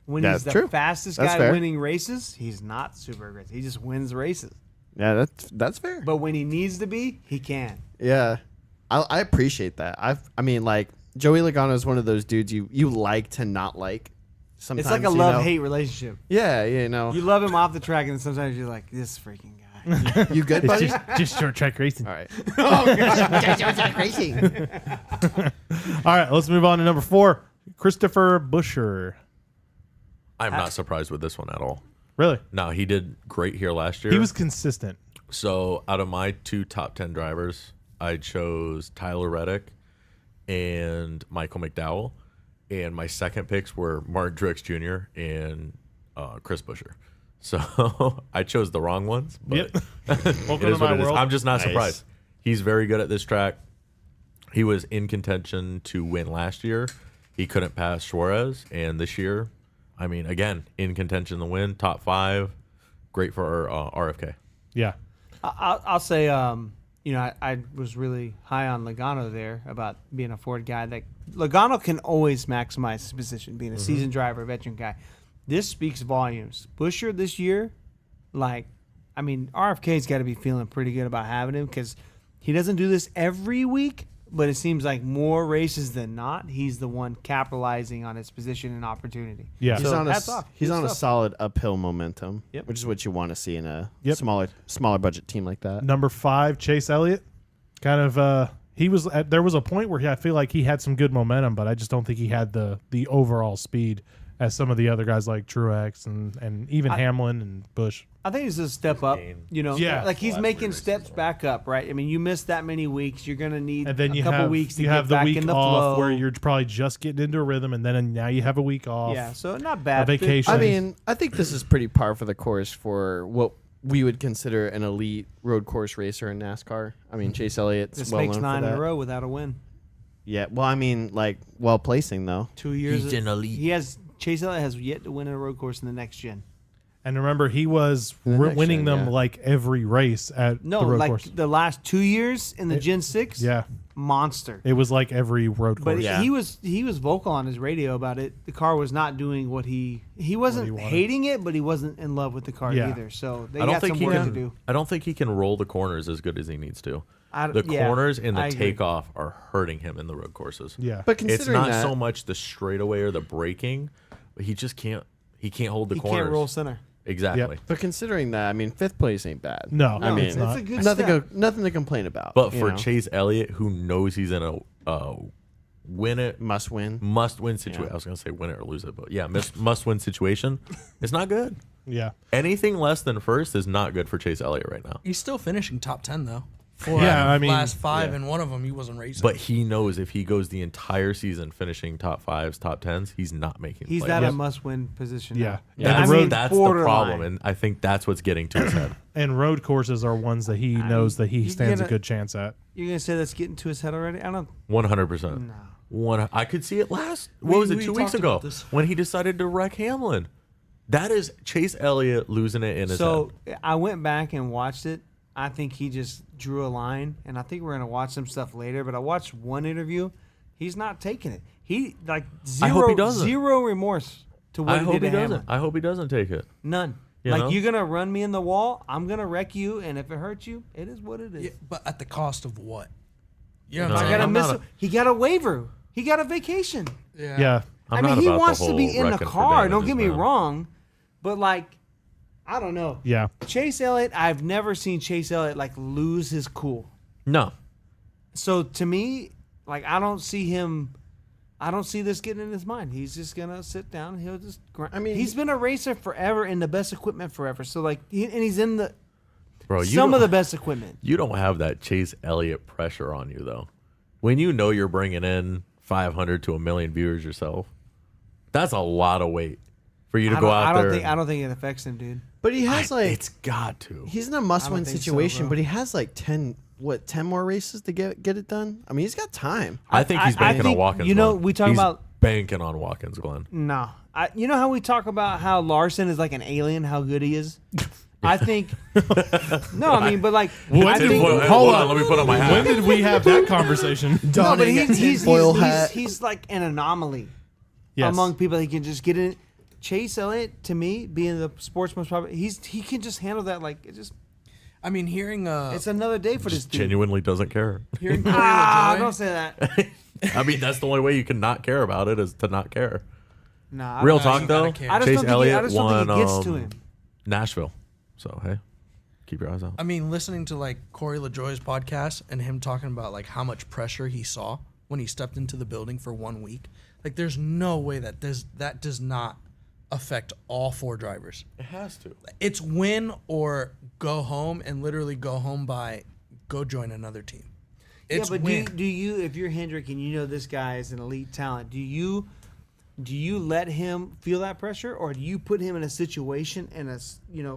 When That's he's the true. fastest That's guy fair. winning races, he's not super aggressive. He just wins races. Yeah, that's fair. But when he needs to be, he can. Yeah, I appreciate that. I mean, like, Joey Logano is one of those dudes you like to not like. Sometimes It's like a you know? love-hate relationship. Yeah, you know. You love him off the track, and then sometimes you're like, this freaking guy. You good, It's buddy? just short track racing. All right. All right, let's move on to number 4, Christopher Buescher. I'm not surprised with this one at all. Really? No, he did great here last year. He was consistent. So out of my 2 top 10 drivers, I chose Tyler Reddick and Michael McDowell. And my second picks were Martin Truex Jr. and Chris Buescher. So I chose the wrong ones. But Yep. it Welcome is to what my it is. world. I'm just not Nice. surprised. He's very good at this track. He was in contention to win last year. He couldn't pass Suarez. And this year, I mean, again, in contention to win, top 5. Great for RFK. Yeah. I'll say, you know, I was really high on Logano there about being a Ford guy. That Logano can always maximize his position, being a seasoned driver, veteran guy. This speaks volumes. Buescher this year, like, I mean, RFK's got to be feeling pretty good about having him because he doesn't do this every week, but it seems like more races than not, he's the one capitalizing on his position and opportunity. Yeah. He's So, on a hats off. he's Good on a stuff. solid uphill momentum, Yep. which is what you want to see in a Yep. smaller budget team like that. Number 5, Chase Elliott. Kind of there was a point where I feel like he had some good momentum, but I just don't think he had the overall speed as some of the other guys like Truex and even Hamlin and Busch. I think he's a step up, you know. Yeah. Like he's Last making 3 races steps back up, right? I mean, you missed that many weeks. You're going to need And then a you couple have weeks to you get have the back week in the off flow. where you're probably just getting into a rhythm, and then now you have a week off. Yeah, so not bad. A vacation. I mean, I think this is pretty par for the course for what we would consider an elite road course racer in NASCAR. I mean, Chase Elliott's This well makes known 9 for in that. a row without a win. Yeah, well, I mean, like, well placing though. 2 years. He's an elite. Chase Elliott has yet to win a road course in the next gen. And remember, he was The next winning gen, them yeah. like every race at No, the road like course. the last 2 years in the Gen 6, Yeah, monster. it was like every road But course. Yeah. he was vocal on his radio about it. The car was not doing what he wasn't wanted. hating it, but he wasn't in love with the car Yeah. either. So they I don't got think some he work can. to do. I don't think he can roll the corners as good as he needs to. The Yeah, corners and the I agree. takeoff are hurting him in the road courses. Yeah. But It's considering not that, so much the straightaway or the braking, but he just can't. He can't hold the He corners. can't roll center. Exactly. but considering that, I mean, 5th place ain't bad. No, I mean, it's not. It's a good nothing step. nothing to complain about. But you for know? Chase Elliott, who knows he's in a win it, must win. must win situation. Yeah. I was gonna say win it or lose it, but yeah, must win situation. It's not good. Yeah. Anything less than first is not good for Chase Elliott right now. He's still finishing top 10 though. 4 Yeah, out of I the mean, last 5, yeah. and one of them he wasn't racing. But he knows if he goes the entire season finishing top 5s, top 10s, he's not making. He's playoffs. at a must-win position. Yeah. now. Yeah. I And mean, That's the borderline. problem, and I think that's what's getting to his head. And road courses are ones that he knows that he you stands a gonna- good chance at. You're gonna say that's getting to his head already? I don't. 100%. No. I could see it last. What was it? we 2 weeks talked ago about this. when he decided to wreck Hamlin. That is Chase Elliott losing it in his So head. I went back and watched it. I think he just drew a line, and I think we're gonna watch some stuff later. But I watched one interview. He's not taking it. He like I hope he doesn't. zero remorse to what I he hope did he to doesn't. Hamlin. I hope he doesn't take it. None. You Like know? you're gonna run me in the wall. I'm gonna wreck you, and if it hurts you, it is what it is. Yeah, but at the cost of what? You know No. what I I'm gotta saying? miss. not him. He got a waiver. He got a vacation. Yeah. I'm I mean, not he about the wants to whole be in the wrecking for car. Don't damages, get me man. wrong, but like, I don't know. Yeah. Chase Elliott. I've never seen Chase Elliott like lose his cool. No. So to me, like, I don't see him. I don't see this getting in his mind. He's just gonna sit down. And he'll just. Grind. I mean, he's been a racer forever in the best equipment forever. So like, and he's in the Bro, some of the best equipment. You don't have that Chase Elliott pressure on you, though. When you know you're bringing in 500 to 1 million viewers yourself, that's a lot of weight for you to go out there. I don't think it affects him, dude. But he has like It's got to. he's in a must-win think so, situation, bro. but he has like 10 more races to get it done. I mean, he's got time. I think he's banking on think, Watkins. you know, Glenn. we talk He's about- banking on Watkins, Glenn. No, you know how we talk about how Larson is like an alien, how good he is. I think. No, I mean, but like, I think. Hold on, let me put on my hat. When did we have that conversation? No, but Donning a tinfoil hat. he's like an anomaly Yes. among people. He can just get in. Chase Elliott, to me, being the sports most popular, he can just handle that. Like it just, I mean, hearing it's another day for this Just dude. genuinely doesn't care. hearing Corey Ah, LaJoy- don't say that. I mean, that's the only way you can not care about it is to not care. Nah, Real you talk gotta though, care. I just Chase don't think Elliott I just don't won think it gets to him. Nashville. So hey, keep your eyes out. I mean, listening to like Corey LaJoy's podcast and him talking about like how much pressure he saw when he stepped into the building for 1 week, like there's no way that does not affect all 4 drivers. It has to. It's win or go home, and literally go home by go join another team. It's yeah, but win. do you, if you're Hendrick and you know this guy is an elite talent, do you let him feel that pressure, or do you put him in a situation and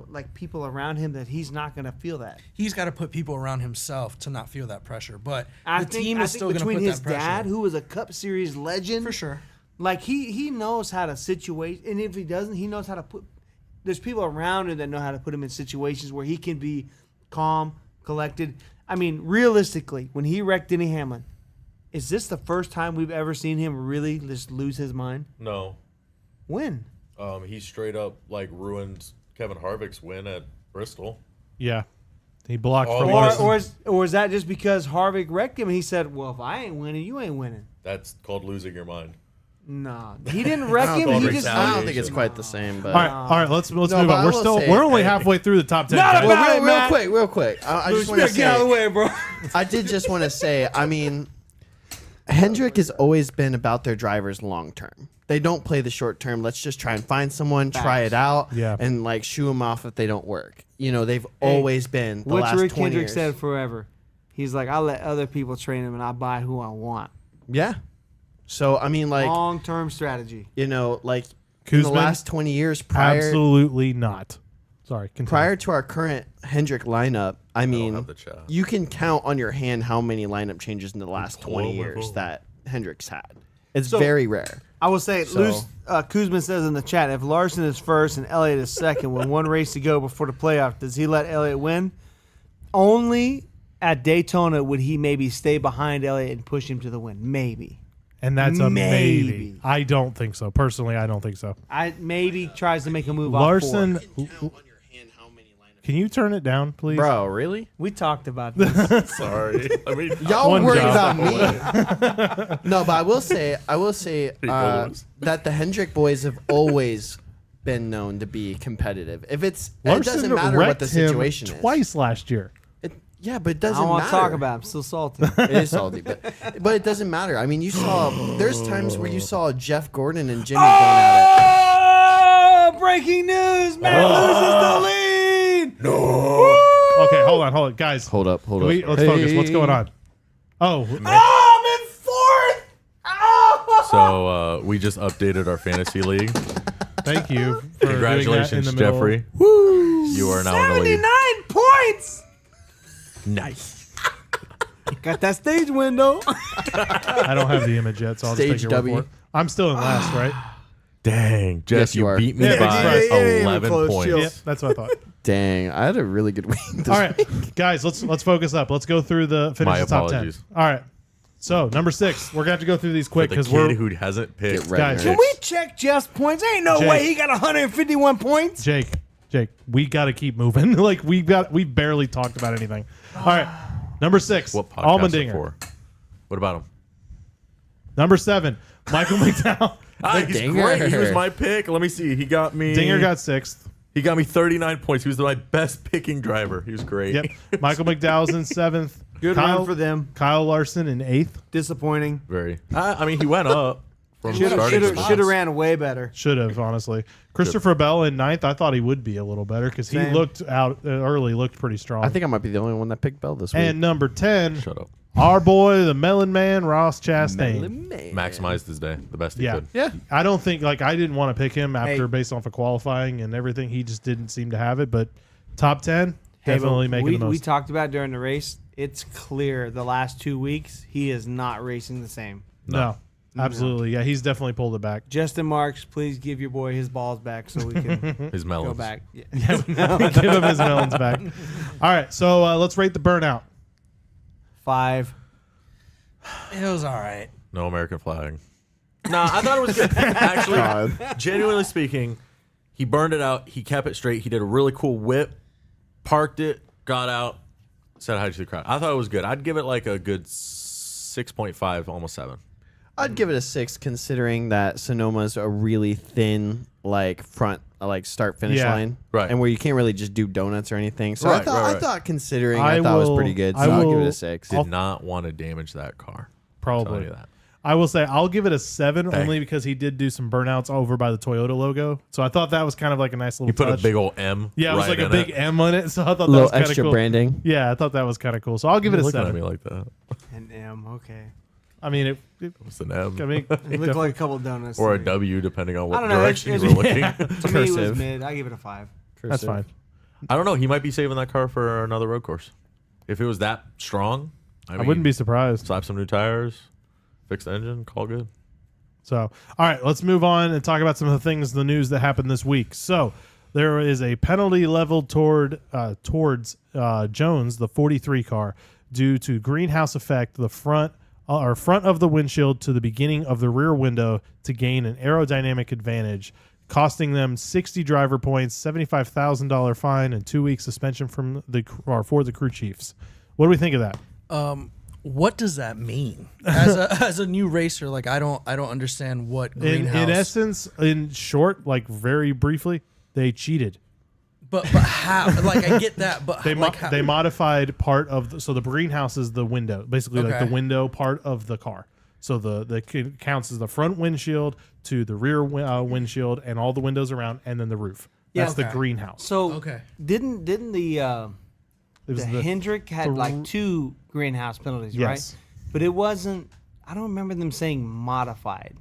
like people around him that he's not going to feel that? He's got to put people around himself to not feel that pressure, but I the think, team I is think still going to between put his that pressure. dad, who was a Cup Series legend, For sure. like he knows how to situate, and if he doesn't, he knows how to put. There's people around him that know how to put him in situations where he can be calm, collected. I mean, realistically, when he wrecked Denny Hamlin, is this the first time we've ever seen him really just lose his mind? No. When? He straight up like ruined Kevin Harvick's win at Bristol. Yeah. He blocked Oh, from yeah. Larson. Or is that just because Harvick wrecked him and he said, well, if I ain't winning, you ain't winning? That's called losing your mind. No. He didn't wreck I him. don't He think just. so. I don't think it's quite the same, but All right, let's move but on. I will say- We're only halfway through the top 10. Not guys. about- well, it, Matt. real quick. I just want to Get out of the say, way, bro. I did just want to say, I mean, Hendrick has always been about their drivers long term. They don't play the short term. Let's just try and find someone, try it out, Yeah. and like shoo them off if they don't work. You know, they've always been the What's last Rick 20 Hendrick years. said forever. He's like, I let other people train him and I buy who I want. Yeah. So I mean, like Long-term strategy. you know, like in the Kuzman? last 20 years prior Absolutely not. Sorry. Continue. prior to our current Hendrick lineup, I mean, have the chat. you can count on your hand how many lineup changes in the last 20 years that Hendrick's had. It's So- very rare. I will say, So- Kuzman says in the chat, if Larson is first and Elliott is second with one race to go before the playoff, does he let Elliott win? Only at Daytona would he maybe stay behind Elliott and push him to the win. Maybe. And that's a maybe. Maybe. I don't think so. Personally, I don't think so. I maybe tries to make a move Larson, off four. can you turn it down, please? Bro, really? We talked about this. Sorry. I mean, Y'all One worried job. about me. No, but I will say lose. that the Hendrick boys have always been known to be competitive. If it Larson doesn't matter what the wrecked him situation is. twice last year. Yeah, but it I doesn't don't want matter. to talk about it. I'm still salty. It is salty, but it doesn't matter. I mean, you saw there's times where you saw Jeff Gordon and Jimmy going at Oh, breaking news! Matt loses the lead! Okay, Okay, hold on, guys. Hold up. Let's focus. What's going on? Oh, I'm in fourth. Oh! So we just updated our fantasy league. thank you. For Congratulations, doing that in the middle. Jeffrey. Woo! You are now in the 79 lead. points. Nice. Got that stage window. I don't have the image yet, so I'll just Stage take your word W. for it. I'm still in last, right? Dang, Jeff, Yes, you you are. beat me Yeah, by yeah, yeah, 11 close, points. chill. Yep, that's what I thought. Dang, I had a really good week. This All right, guys, let's focus up. Let's go through finish My the top 10. apologies. All right. So number 6, we're gonna have to go through these For quick the because kid we're who hasn't picked. Get ready. guys. Can we check Jeff's points? Ain't no Jake. way he got 151 points. Jake, we got to keep moving. Like we barely talked about anything. All right, number 6, What podcast Allmendinger. for? What about him? Number 7, Michael McDowell. He's Dinger. great. He was my pick. Let me see. He got me. Dinger got 6th. He got me 39 points. He was my best picking driver. He was great. Yep. Michael McDowell's in 7th. Good run for them. Kyle Larson in 8th. Disappointing. Very. I mean, he went up from starting Should spots. have ran way better. Should have, honestly. Christopher Bell in 9th. I thought he would be a little better because he Same. looked out early, looked pretty strong. I think I might be the only one that picked Bell this week. And number 10, Shut up. our boy, the Melon Man, Ross Chastain. Maximized his day the best he Yeah. could. Yeah. I don't think, I didn't want to pick him after Hey. based off of qualifying and everything. He just didn't seem to have it. But top 10, Hey, definitely but making we, the most. we talked about during the race. It's clear the last 2 weeks he is not racing the same. no, absolutely. Yeah, he's definitely pulled it back. Justin Marks, please give your boy his balls back so we can His melons. go back. Yeah. Give him his melons back. All right, so let's rate the burnout. 5. It was all right. No American flag. Nah, I thought it was good. Actually, genuinely speaking, he burned it out. He kept it straight. He did a really cool whip, parked it, got out, said hi to the crowd. I thought it was good. I'd give it like a good 6.5, almost 7. I'd give it a 6, considering that Sonoma's a really thin, front, start finish Yeah. line, Right. and where you can't really just do donuts or anything. So Right, I right. thought considering, I I thought it will- was pretty good. So I I'll give it will- a 6. Did not want to damage that car. I'm telling Probably. you that. I will say I'll give it a 7 Okay. only because he did do some burnouts over by the Toyota logo. So I thought that was kind of like a nice little He put touch. a big old M. Yeah, it was right like a in big it. M on it. So I thought that A little was kind of extra cool. branding. Yeah, I thought that was kind of cool. So I'll give it a Looking at 7. me like that. And M, okay. I mean, it It's an M. I mean, It looked like a couple donuts. or to a me. W, depending on I what don't know. direction you it's- were looking. Yeah. To me, it was Cursive. mid. I give it a 5. that's fine. I don't know. He might be saving that car for another road course. If it was that strong, I wouldn't be surprised. Slap some new tires, fix the engine, call good. So, all right, let's move on and talk about some of the things, the news that happened this week. So, there is a penalty leveled towards Jones, the 43 car, due to greenhouse effect, the front of the windshield to the beginning of the rear window to gain an aerodynamic advantage, costing them 60 driver points, $75,000 fine, and 2 weeks suspension for the crew chiefs. What do we think of that? What does that mean? As a new racer, I don't understand what greenhouse. In essence, in short, very briefly, they cheated. but how? I get that, but They how? they modified part of the greenhouse is the window, basically like Okay. the window part of the car. So it counts as the front windshield to the rear windshield and all the windows around, and then the roof. Yeah. That's the Okay. greenhouse. So Okay. didn't the It was Hendrick had thr- 2 greenhouse penalties, Yes. right? But it wasn't. I don't remember them saying modified.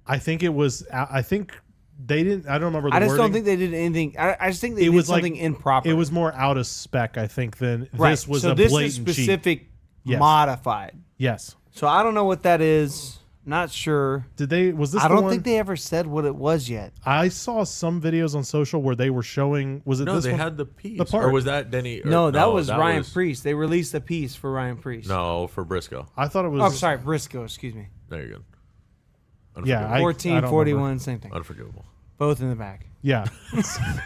I think it was. I think they didn't. I don't remember. The I just wording. don't think they did anything. I just think they It did was like- something improper. It was more out of spec. I think than right. this was so a this blatant is cheat. specific Yes. modified. Yes. So I don't know what that is. Not sure. Did they? Was this? I the don't one? think they ever said what it was yet. I saw some videos on social where they were showing. Was it No, this they one? had the piece. The part. Or was that Denny? Or, No, that was Ryan Priest. They released a piece for Ryan Priest. No, for Briscoe. I thought it was. Oh, sorry, Briscoe. Excuse me. There you go. Yeah, I 14, don't 41, same thing. Unforgivable. Both in the back. Yeah,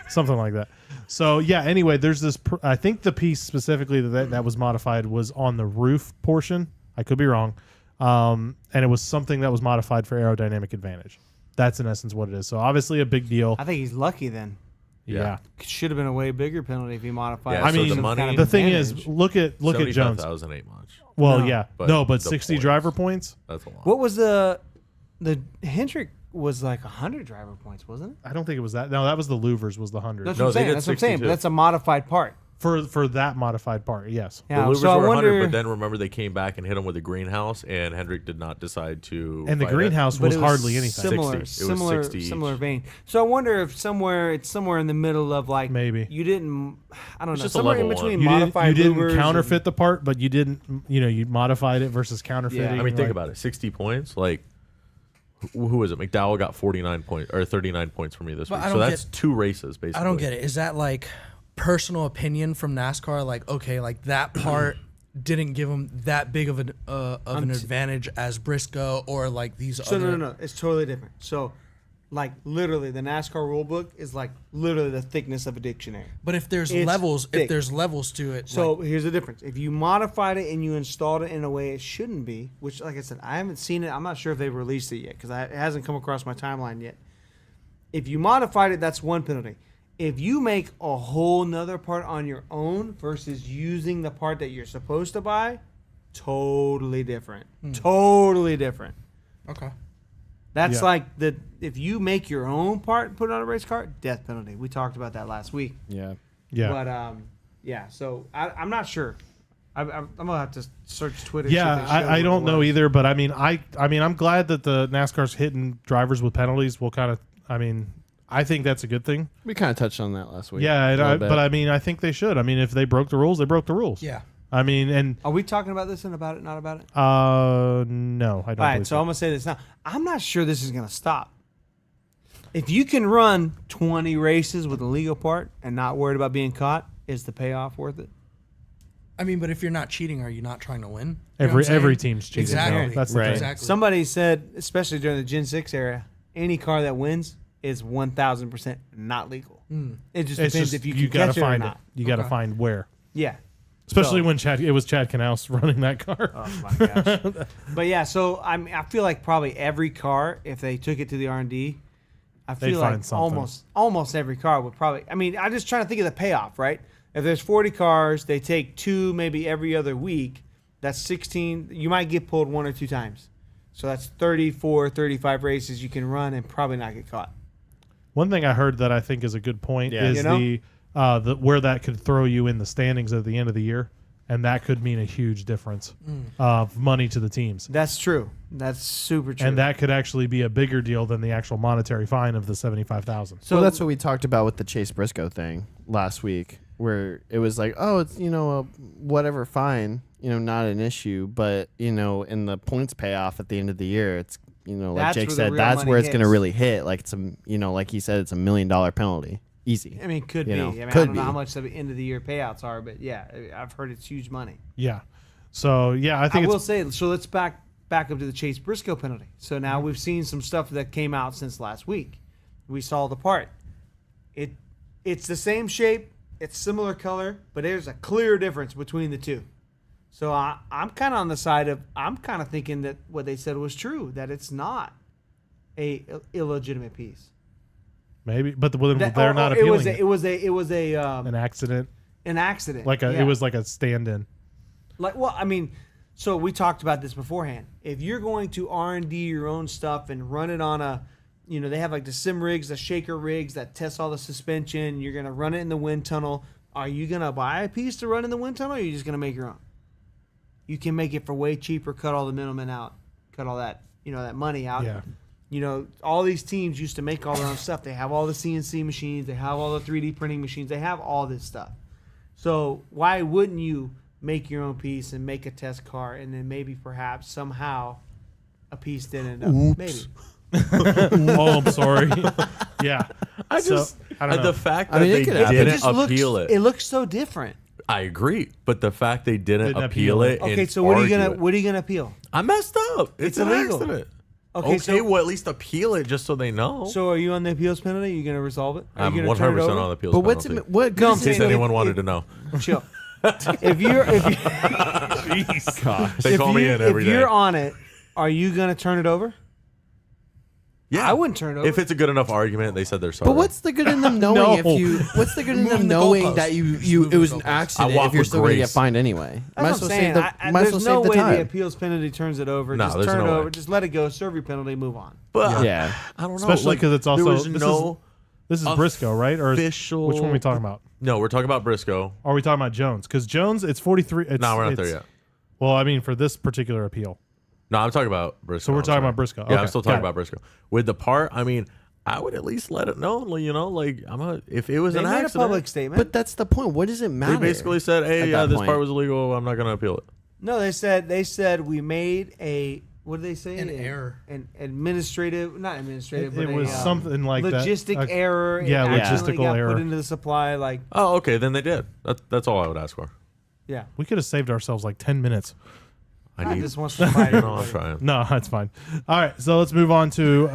something like that. So yeah. Anyway, there's this. I think the piece specifically that was modified was on the roof portion. I could be wrong, and it was something that was modified for aerodynamic advantage. That's in essence what it is. So obviously a big deal. I think he's lucky then. Yeah. Should have been a way bigger penalty if he modified. Yeah, it. I mean, the Some money- kind of The thing advantage. is, look at Jones. 75,000 ain't much. Well, No. yeah, But no, but the 60 points. driver points. That's a lot. What was the Hendrick was like 100 driver points, wasn't it? I don't think it was that. No, that was the Louvers was the 100. That's No, what I'm they saying. did That's what I'm saying. 62. But that's a modified part. For that modified part, yes. Yeah, the louvers so I were 100, wonder. but then remember they came back and hit him with a greenhouse, and Hendrick did not decide to. And the fight it. greenhouse but was it hardly anything. Similar, 60. It was similar, 60 each. similar vein. So I wonder if it's somewhere in the middle of like Maybe. you didn't. I don't It's know. just a Somewhere in level between one. You modified didn't louvers counterfeit the part, but you didn't. You modified it versus counterfeiting. Yeah. I mean, think like- about it. 60 points. Like, who was it? McDowell got 49 points or 39 points for me this But week. I So don't that's 2 races basically. I don't get it. Is that like personal opinion from NASCAR? Like, okay, like that part didn't give him that big of an advantage as Briscoe or like these So other. no. It's totally different. So, like literally, the NASCAR rule book is like literally the thickness of a dictionary. But if there's It's levels, thick. if there's levels to it, So like, here's the difference. If you modified it and you installed it in a way it shouldn't be, which, like I said, I haven't seen it. I'm not sure if they've released it yet because it hasn't come across my timeline yet. If you modified it, that's one penalty. If you make a whole nother part on your own versus using the part that you're supposed to buy, totally different. Totally different. okay. That's Yeah. like if you make your own part and put it on a race car, death penalty. We talked about that last week. Yeah. Yeah. But yeah, so I'm not sure. I'm gonna have to search Twitter. Yeah, see if they show I what don't it know was. either, but I mean, I'm glad that the NASCAR's hitting drivers with penalties. Will kind of, I think that's a good thing. We kind of touched on that last week. Yeah, a little bit. but I think they should. I mean, if they broke the rules, they broke the rules. Yeah. I mean, and Are we talking about this and about it, not about it? no, I don't. All right, believe so I'm gonna say this now. I'm not sure this is gonna stop. If you can run 20 races with a legal part and not worried about being caught, is the payoff worth it? I mean, but if you're not cheating, are you not trying to win? You know what I'm every saying? team's cheating. Exactly. No, that's the Right. thing. Exactly. Somebody said, especially during the Gen 6 era, any car that wins is 1,000% not legal. It just It's depends just if you you can gotta catch it or find it. not. You got to Okay. find where. Yeah. Especially So- when it was Chad Knaus running that car. Oh my gosh. But yeah, so I feel like probably every car, if they took it to the R&D, I They'd feel find like something. almost every car would probably. I mean, I'm just trying to think of the payoff, right? If there's 40 cars, they take 2 maybe every other week. That's 16. You might get pulled 1 or 2 times. So that's 34, 35 races you can run and probably not get caught. One thing I heard that I think is a good point Yeah. is You know? the where that could throw you in the standings at the end of the year, and that could mean a huge difference of money to the teams. That's true. That's super true. And that could actually be a bigger deal than the actual monetary fine of the 75,000. so So that's what we talked about with the Chase Briscoe thing last week, where it was like, oh, it's a whatever fine, not an issue, but in the points payoff at the end of the year, it's like That's Jake where the said, real that's money where it's going to hits. really hit. Like it's like he said, it's $1 million penalty, easy. I mean, could You be. know, I mean, I could don't know be. how much the end of the year payouts are, but yeah, I've heard it's huge money. Yeah. So yeah, I I think will it's say, so let's back up to the Chase Briscoe penalty. So Mm-hmm. now we've seen some stuff that came out since last week. We saw the part. It's the same shape, it's similar color, but there's a clear difference between the two. So I'm kind of on the side of I'm kind of thinking that what they said was true, that it's not a illegitimate piece. maybe, but That- they're or- not or appealing it was a an accident, an accident. like Yeah. it was like a stand-in. Well, I mean, so we talked about this beforehand. If you're going to R&D your own stuff and run it on a, they have like the sim rigs, the shaker rigs that test all the suspension. You're gonna run it in the wind tunnel. Are you gonna buy a piece to run in the wind tunnel, or are you just gonna make your own? You can make it for way cheaper. Cut all the middlemen out. Cut all that, that money out. Yeah. All these teams used to make all their own stuff. They have all the CNC machines. They have all the 3D printing machines. They have all this stuff. So why wouldn't you make your own piece and make a test car, and then maybe perhaps somehow a piece didn't end up. Maybe. Oh, I'm sorry. Yeah. I So, just I don't know. the fact I that mean, it they could happen. didn't just looks, appeal it. It looks so different. I agree, but the fact they didn't Didn't appeal appeal it. Okay, and so what are you argue gonna it. appeal? I messed up. It's an illegal. accident. Okay, Okay, so- well at least appeal it just so they know. So are you on the appeals penalty? Are you gonna resolve it? Are I'm you gonna turn it 100% over? on the appeals But what's penalty. what good No, is I'm it- in case saying anyone if- wanted to know. Chill. if you're They call me in every if day. you're on it, are you gonna turn it over? Yeah, I wouldn't turn it over. If it's a good enough argument, they said they're sorry. But what's the good in them knowing No. if you? What's the good in them Moving the knowing goalpost. that Just you moving it was the an goalpost. accident I walk if you're with still gonna get grace. fined anyway? That's what I'm saying. might as well There's no save the way the time. appeals penalty turns it over. No, just there's turn no it way. over. Just let it go. Serve your penalty. Move on. But Yeah. I don't know. Especially like, 'cause it's also- there was this no This is Briscoe, right? Or official. which one are we talking about? No, we're talking about Briscoe. Or are we talking about Jones? Because Jones, it's 43. No, we're not there yet. Well, I mean, for this particular appeal. No, I'm talking about Briscoe. So we're I'm talking sorry. about Briscoe. Yeah, Okay, I'm still talking got it. about Briscoe. With the part, I mean, I would at least let it know, like if it was They an made a accident. public statement. But that's the point. What does it matter? They basically said, at "Hey, that this point? part was illegal. I'm not going to appeal it." No, they said we made a, what did they say? An error. An administrative, not administrative, but It was something like that. logistic error. Yeah, It accidentally logistical got error. put into the supply. Like, Oh, okay, then they did. That's all I would ask for. yeah. We could have saved ourselves like 10 minutes. I just wants to fight You know, I'm everybody. trying. No, that's fine. All right, so let's move on to.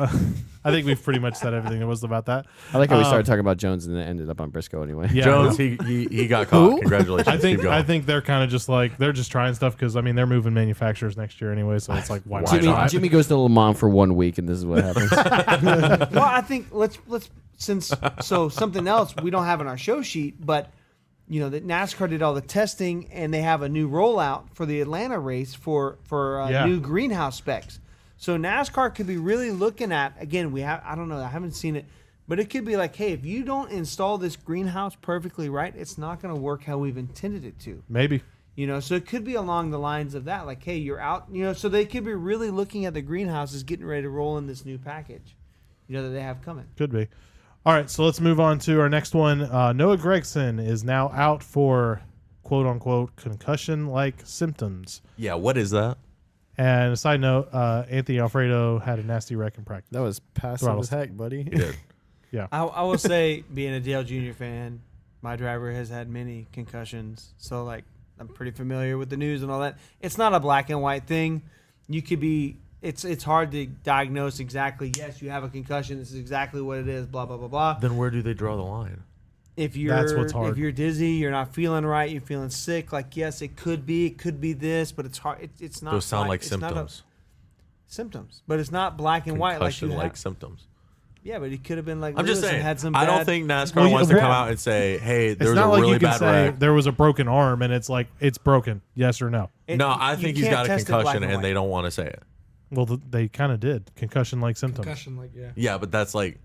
I think we've pretty much said everything that was about that. I like how we started talking about Jones and then ended up on Briscoe anyway. Yeah, Jones, he got caught. Congratulations. I Keep going. think they're kind of just like they're just trying stuff because I mean they're moving manufacturers next year anyway, so it's like why Why not? not? Jimmy goes to Le Mans for 1 week, and this is what happens. Well, I think let's so something else we don't have in our show sheet, but you know that NASCAR did all the testing and they have a new rollout for the Atlanta race for Yeah. new greenhouse specs. So NASCAR could be really looking at, again, I don't know, I haven't seen it, but it could be like, hey, if you don't install this greenhouse perfectly right, it's not going to work how we've intended it to. Maybe. You know, so it could be along the lines of that, like, hey, you're out, you know, so they could be really looking at the greenhouses getting ready to roll in this new package, you know, that they have coming. Could be. All right, so let's move on to our next one. Noah Gregson is now out for quote unquote concussion-like symptoms. Yeah, what is that? And a side note, Anthony Alfredo had a nasty wreck in practice. That was passive Throttles. as heck, buddy. He did. I will say, being a Dale Jr. fan, my driver has had many concussions, so like I'm pretty familiar with the news and all that. It's not a black and white thing. You could be. It's hard to diagnose exactly. Yes, you have a concussion. This is exactly what it is. Blah blah blah blah. Then where do they draw the line? If you're That's what's hard. if you're dizzy, you're not feeling right, you're feeling sick. Like yes, it could be this, but it's hard. It's not. Those sound like it's not symptoms. symptoms, but it's not black and white like you Concussion-like have. symptoms. Yeah, but he could have been like. I'm just Lewis and saying. Had some I don't bad- think NASCAR Well, wants to yeah. come out and say, "Hey, It's there's not a like really you can bad say wreck." there was a broken arm and it's like it's broken. Yes or no? No, I you think he's can't got a test it black concussion, and and they white. don't want to say it. Well, they kind of did concussion-like symptoms. Concussion, like yeah. Yeah, but that's like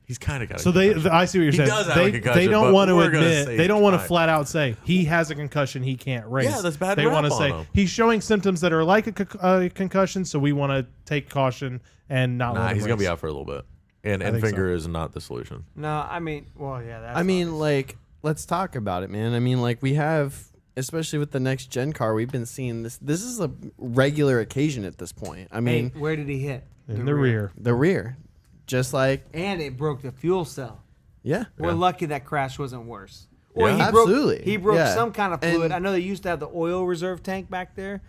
he's kind of got. So a concussion. I see what you're He saying. does have a They concussion, don't but want to we're gonna admit. say They don't want to fine. flat out say he has a concussion. He can't race. Yeah, that's bad They rap want to on say him. he's showing symptoms that are like a concussion, so we want to take caution and not. Nah, let him he's gonna be race. out for a little bit, and think finger so. is not the solution. No, I mean, well, yeah. That's I mean, obvious. like, let's talk about it, man. I mean, like, we have, especially with the next gen car, we've been seeing this. This is a regular occasion at this point. I mean, hey, where did he hit? in the rear. the rear, just like, And it broke the fuel cell. yeah. We're lucky that crash wasn't worse. Or Yeah. he broke, Absolutely. He broke Yeah. some kind of fluid. And- I know they used to have the oil reserve tank back there.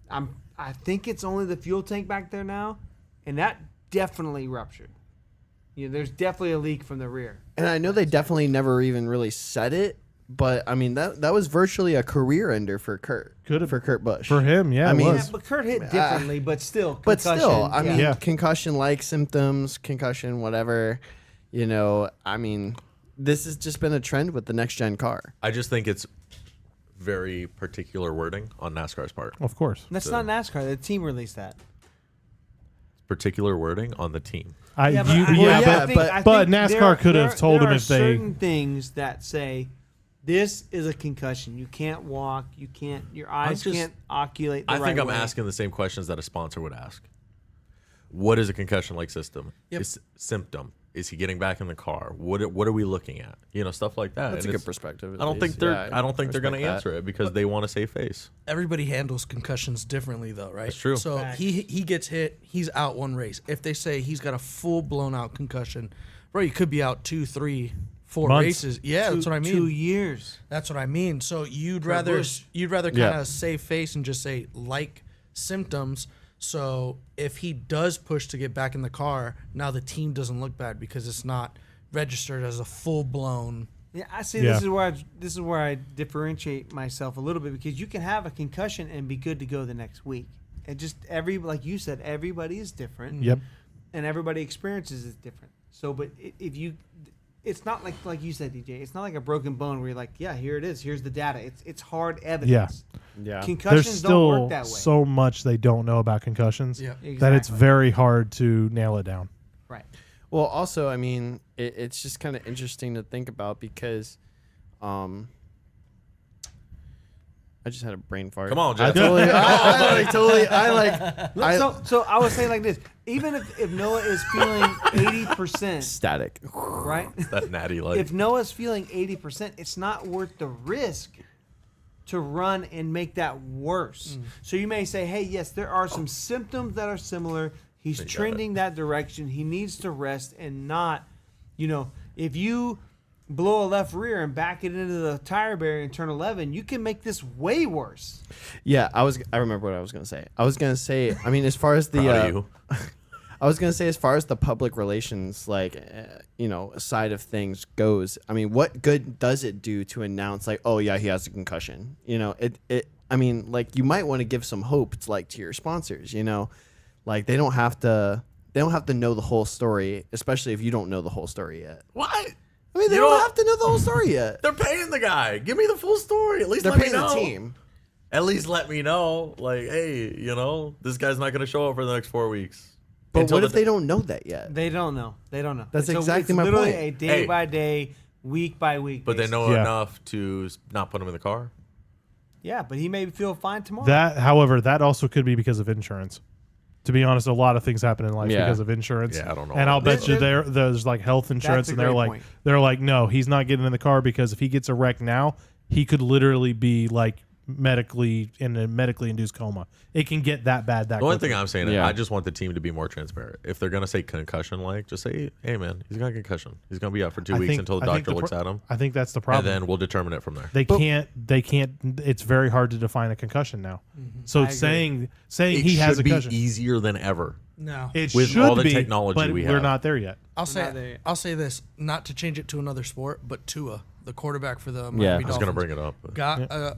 I think it's only the fuel tank back there now, and that definitely ruptured. You know, there's definitely a leak from the rear. And I know they definitely never even really said it, but I mean that was virtually a career ender for Kurt. Could have- for Kurt Busch. For him, yeah, I it mean, was. Yeah, but Kurt hit differently, but still. But still, concussion, I yeah. mean, Yeah. concussion-like symptoms, concussion, whatever. You know, I mean, this has just been a trend with the next gen car. I just think it's very particular wording on NASCAR's part. Of course. That's not NASCAR. The team released that. Particular wording on the team. I Yeah, but, you, I- yeah, I but think- I think NASCAR could have told there him are if they. certain things that say this is a concussion. You can't walk. You can't. Your eyes just- can't oculate. The I think right I'm way. asking the same questions that a sponsor would ask. What is a concussion-like system? Yep. Is symptom? Is he getting back in the car? What are we looking at? You know, stuff like that. That's And a good it's- perspective. I don't think they're going to answer it because they want to save face. Everybody handles concussions differently, though, right? That's true. So Facts. he gets hit, he's out one race. If they say he's got a full blown out concussion, bro, you could be out 2, 3, 4 Months. races. Yeah, that's what I mean. 2 years. That's what I mean. So you'd For rather Busch. kind Yeah. of save face and just say like symptoms. So if he does push to get back in the car, now the team doesn't look bad because it's not registered as a full blown. Yeah, I see. Yeah. This is where I differentiate myself a little bit because you can have a concussion and be good to go the next week. And just like you said, everybody is different. Yep. And everybody experiences it different. So, but if you, it's not like you said, DJ. It's not like a broken bone where you're like, yeah, here it is. Here's the data. It's hard evidence. Yeah. Concussions There's don't still work that way. so much they don't know about concussions Yeah. that it's Exactly. very hard to nail it down. Right. Well, also, I mean, it's just kind of interesting to think about because, I just had a brain fart. Come on, I Jeff. So I was saying like this: even if Noah is feeling 80%, Static. right? that natty light. If Noah's feeling 80%, it's not worth the risk to run and make that worse. So you may say, hey, yes, there are some symptoms that are similar. He's trending that direction. He needs to rest and not, if you blow a left rear and back it into the tire barrier in turn 11, you can make this way worse. Yeah, I remember what I was gonna say. I was gonna say, I mean, as far as the, Proud of you. I was gonna say, as far as the public relations, side of things goes. I mean, what good does it do to announce like, oh yeah, he has a concussion? I mean, like you might want to give some hope to your sponsors. Like they don't have to know the whole story, especially if you don't know the whole story yet. What? I mean, they don't have to know the whole story yet. They're paying the guy. Give me the full story. At least They're let paying me know. the team. At least let me know. Like, hey, this guy's not going to show up for the next 4 weeks. But Until what if they don't know that yet? They don't know. That's So exactly it's my literally point. a day Hey. by day, week by week. But they basis. know Yeah. enough to not put him in the car. Yeah, but he may feel fine tomorrow. However, that also could be because of insurance. To be honest, a lot of things happen in life Yeah. because of insurance. Yeah, I don't know. And I'll bet you There- there's like health insurance, a and they're great like, point. no, he's not getting in the car because if he gets a wreck now, he could literally be like medically in a medically induced coma. It can get that bad. That The only quickly. thing I'm saying is Yeah. I just want the team to be more transparent. If they're going to say concussion, just say, hey, man, he's got a concussion. He's going to be out for 2 I weeks think- until the I think doctor looks pro- at him. I think that's the And problem. then we'll determine it from there. They can't. It's very hard to define a concussion now. So I agree. saying It he has a should be concussion, easier than ever. No. it with should all the be, technology but we we're have. not there yet. I'll not there. say I'll say this, not to change it to another sport, but Tua, the quarterback for the Miami Yeah. I I was Dolphins, going to bring it up. but- got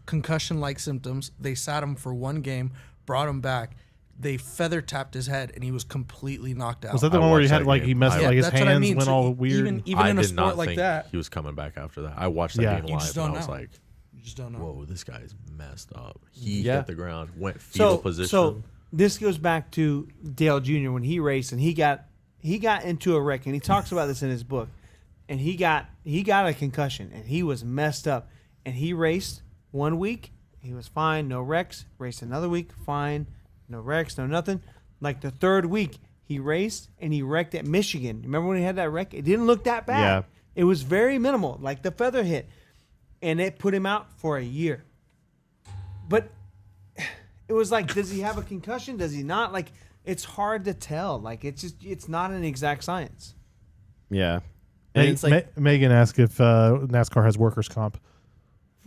concussion-like symptoms. They sat him for one game, brought him back. They feather tapped his head, and he was completely knocked out. Was that the I one where he watched had that like game. he messed Yeah, like his that's hands what I mean. went So all weird? Even I in a did sport not like think that, he was coming back after that. I watched that Yeah. game You just live, and don't I was know. like, you just don't know. whoa, this guy's messed up. He Yeah. hit the ground, went fetal position. So this goes back to Dale Jr. when he raced and he got into a wreck, and he talks about this in his book. And he got a concussion, and he was messed up. And he raced 1 week, he was fine, no wrecks. Raced another week, fine, no wrecks, no nothing. Like the third week, he raced and he wrecked at Michigan. Remember when he had that wreck? It didn't look that bad. Yeah. It was very minimal, like the feather hit, and it put him out for a year. But it was like, does he have a concussion? Does he not? Like, it's hard to tell. Like, it's not an exact science. Yeah. And it's like, Megan asked if NASCAR has workers' comp.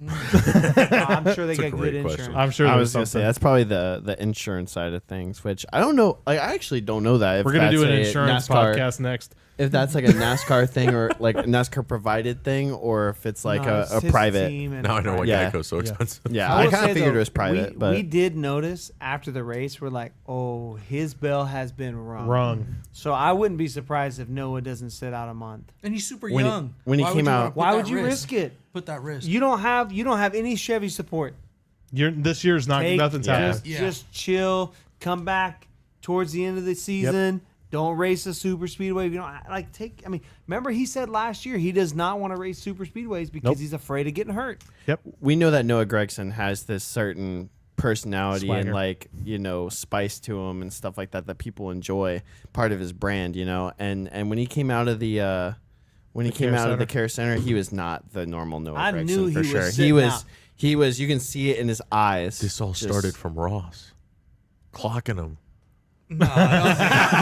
I'm sure they That's a get good great insurance. question. I'm sure I there's was gonna say something. that's probably the insurance side of things, which I don't know. Like, I actually don't know that. If We're gonna do an that's a insurance NASCAR, podcast next. If that's like a NASCAR thing or like a NASCAR provided thing, or if it's like No, it's a his private. team and now I know why Yeah. Geico's so Yeah. expensive. Yeah, I I will kind say, of figured though, it was private, but we did notice after the race, we're like, oh, his bell has been rung. Wrong. So I wouldn't be surprised if Noah doesn't sit out a month. And he's super When he- young. when he Why came would you out- wanna put Why that would you risk it? Put that risk. You don't have any Chevy support. This year's not nothing's Yeah. happening. Just chill. Come back towards the end of the season. Don't race a super speedway. If you don't like take. I mean, remember he said last year he does not want to race super speedways because Nope. he's afraid of getting hurt. Yep. we know that Noah Gregson has this certain personality Swagger. and like spice to him and stuff like that that people enjoy, part of his brand, and when he came out of the Care Center. Care Center, he was not the normal Noah I Gregson knew he for was sure. sitting out. He was you can see it in his eyes. This all Just- started from Ross. Clocking him. No, I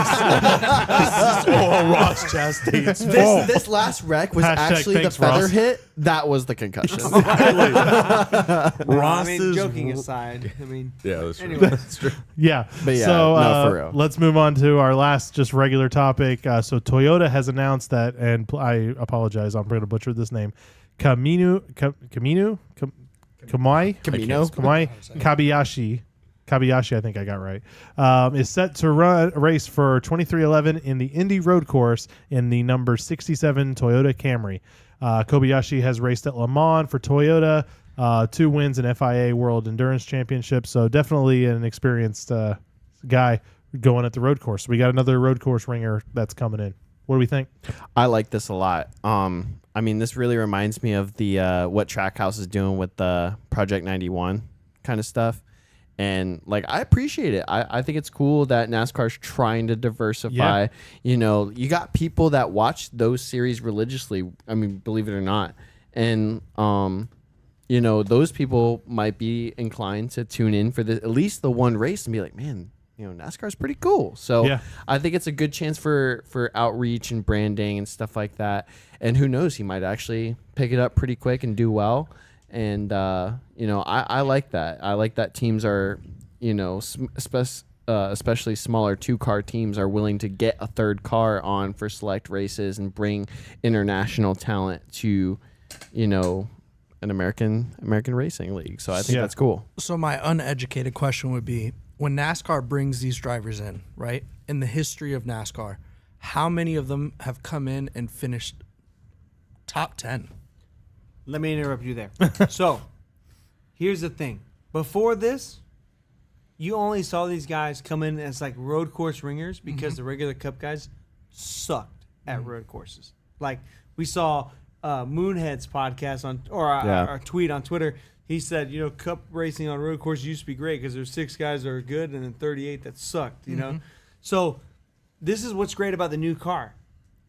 Oh, Ross Chastain's This last wreck was Hashtag actually thanks, the feather Ross. hit. That was the concussion. I Ross mean, is joking aside, I mean, Yeah, that's true. anyway. That's true. Yeah. But yeah, so no, for real. let's move on to our last just regular topic. So Toyota has announced that, and I apologize, I'm going to butcher this name. Kamai Kabayashi, I think I got right, is set to run a race for 2311 in the Indy Road Course in the number 67 Toyota Camry. Kobayashi has raced at Le Mans for Toyota, 2 wins in FIA World Endurance Championship, so definitely an experienced guy going at the road course. We got another road course ringer that's coming in. What do we think? I like this a lot. I mean, this really reminds me of the what Trackhouse is doing with the Project 91 kind of stuff. And like, I appreciate it. I think it's cool that NASCAR's trying to diversify. Yeah. You know, you got people that watch those series religiously. I mean, believe it or not. And, you know, those people might be inclined to tune in for at least the one race and be like, man, you know, NASCAR's pretty cool. So Yeah. I think it's a good chance for outreach and branding and stuff like that. And who knows, he might actually pick it up pretty quick and do well. And, you know, I like that. I like that teams are, you know, especially smaller 2-car teams are willing to get a third car on for select races and bring international talent to, you know, an American racing league. So I think that's cool. So my uneducated question would be, when NASCAR brings these drivers in, right, in the history of NASCAR, how many of them have come in and finished top 10? Let me interrupt you there. So, here's the thing. Before this, you only saw these guys come in as like road course ringers because the regular Cup guys sucked at road courses. Like, we saw Moonhead's podcast our tweet on Twitter. He said, you know, Cup racing on road course used to be great because there's 6 guys that are good and then 38 that sucked, you know? So this is what's great about the new car.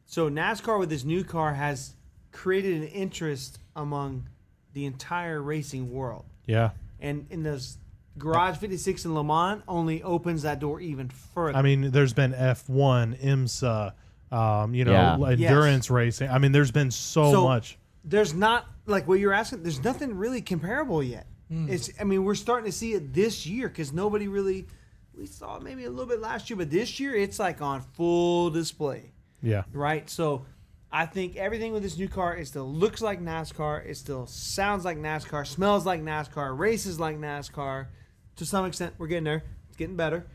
So NASCAR with this new car has created an interest among the entire racing world. Yeah. And in this Garage 56 in Le Mans only opens that door even further. I mean, there's been F1, IMSA, you know, endurance racing. I mean, there's been so much. There's not, like what you're asking, there's nothing really comparable yet. I mean, we're starting to see it this year because nobody really, we saw it maybe a little bit last year, but this year it's like on full display. Yeah. Right? So I think everything with this new car, it still looks like NASCAR. It still sounds like NASCAR, smells like NASCAR, races like NASCAR. To some extent, we're getting there. It's getting better.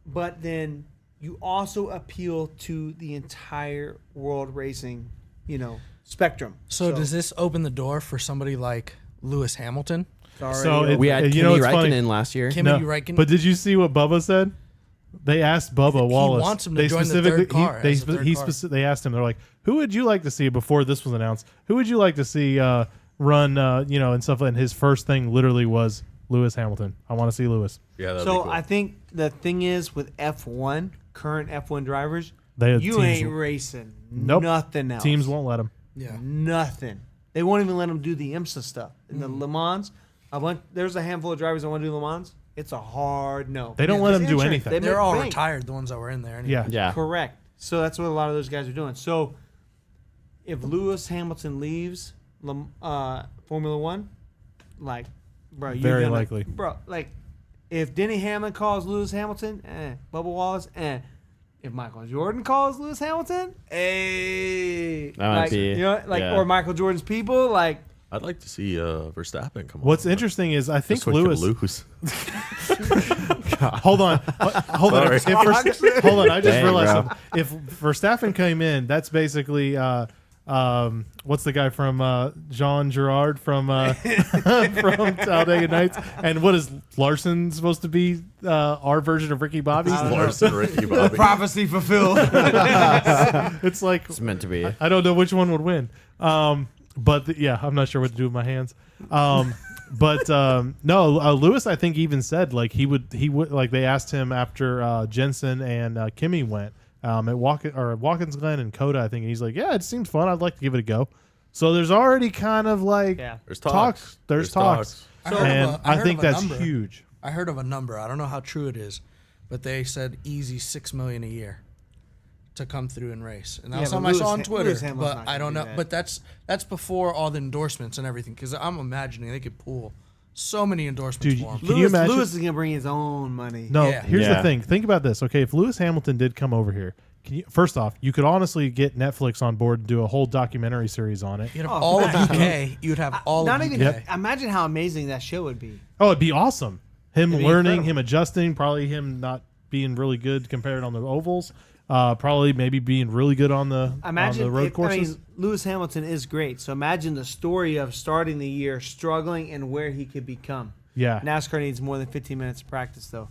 But then you also appeal to the entire world racing, you know, spectrum. So does this open the door for somebody like Lewis Hamilton? We had you know, Kimi it's funny. Räikkönen last year. Kimi Räikkönen? But did you see what Bubba said? They asked Bubba Wallace. wants him to join the third car as the third car. They asked him. They're like, "Who would you like to see before this was announced? Who would you like to see run? You know, and stuff." And his first thing literally was Lewis Hamilton. I want to see Lewis. Yeah, that'd be So cool. I think the thing is with F1, current F1 drivers, They you teams- ain't racing Nope. nothing else. Teams won't let him. Yeah. Nothing. They won't even let them do the IMSA stuff. In the Le Mans, there's a handful of drivers that want to do Le Mans. It's a hard no. They don't let them do Insurance, anything. they They're make all bank. retired, the ones that were in there. Anyway. Yeah. Yeah. Correct. So that's what a lot of those guys are doing. So if Lewis Hamilton leaves Formula One, like, bro, you're Very gonna, likely. bro. Like, if Denny Hamlin calls Lewis Hamilton, Bubba Wallace, if Michael Jordan calls Lewis Hamilton, That might like, be, you know, like, yeah. or Michael Jordan's people, like. I'd like to see Verstappen come on. What's interesting is I think This one could Lewis. lose. Hold on. Hold on. Sorry. Hold on. I just Dang, realized bro. something. If Verstappen came in, that's basically what's the guy from Jean Girard from from Talladega Nights, and what is Larson supposed to be? Our version of Ricky Bobby. Larson, Ricky Bobby. Prophecy fulfilled. It's like It's meant to be. I don't know which one would win. But yeah, I'm not sure what to do with my hands. No, Lewis, I think even said like he would like they asked him after Jensen and Kimi went at Watkins Glen and Coda, I think, and he's like, yeah, it seems fun. I'd like to give it a go. So there's already kind of like There's talks. talks. There's talks. I heard And of a- I I heard think of a that's number. huge. I heard of a number. I don't know how true it is, but they said easy $6 million a year to come through and race, and that Yeah, was but something I saw on Lewis Twitter. Hamilton's But not I don't gonna know. do But that's before all the endorsements and everything. Because I'm imagining they could pull so many endorsements Dude, for him. Can you imagine? Lewis is gonna bring his own money. No, Yeah. here's the Yeah. thing. Think about this. Okay, if Lewis Hamilton did come over here, first off, you could honestly get Netflix on board and do a whole documentary series on it. You'd have Oh, all of man. UK. You'd have all Not of even. UK. Imagine how amazing that show would be. Oh, it'd be awesome. Him It'd be learning, incredible. him adjusting, probably him not being really good compared on the ovals. Probably maybe being really good on the Imagine road if, courses. I mean, Lewis Hamilton is great. So imagine the story of starting the year struggling and where he could become. Yeah. NASCAR needs more than 15 minutes of practice, though.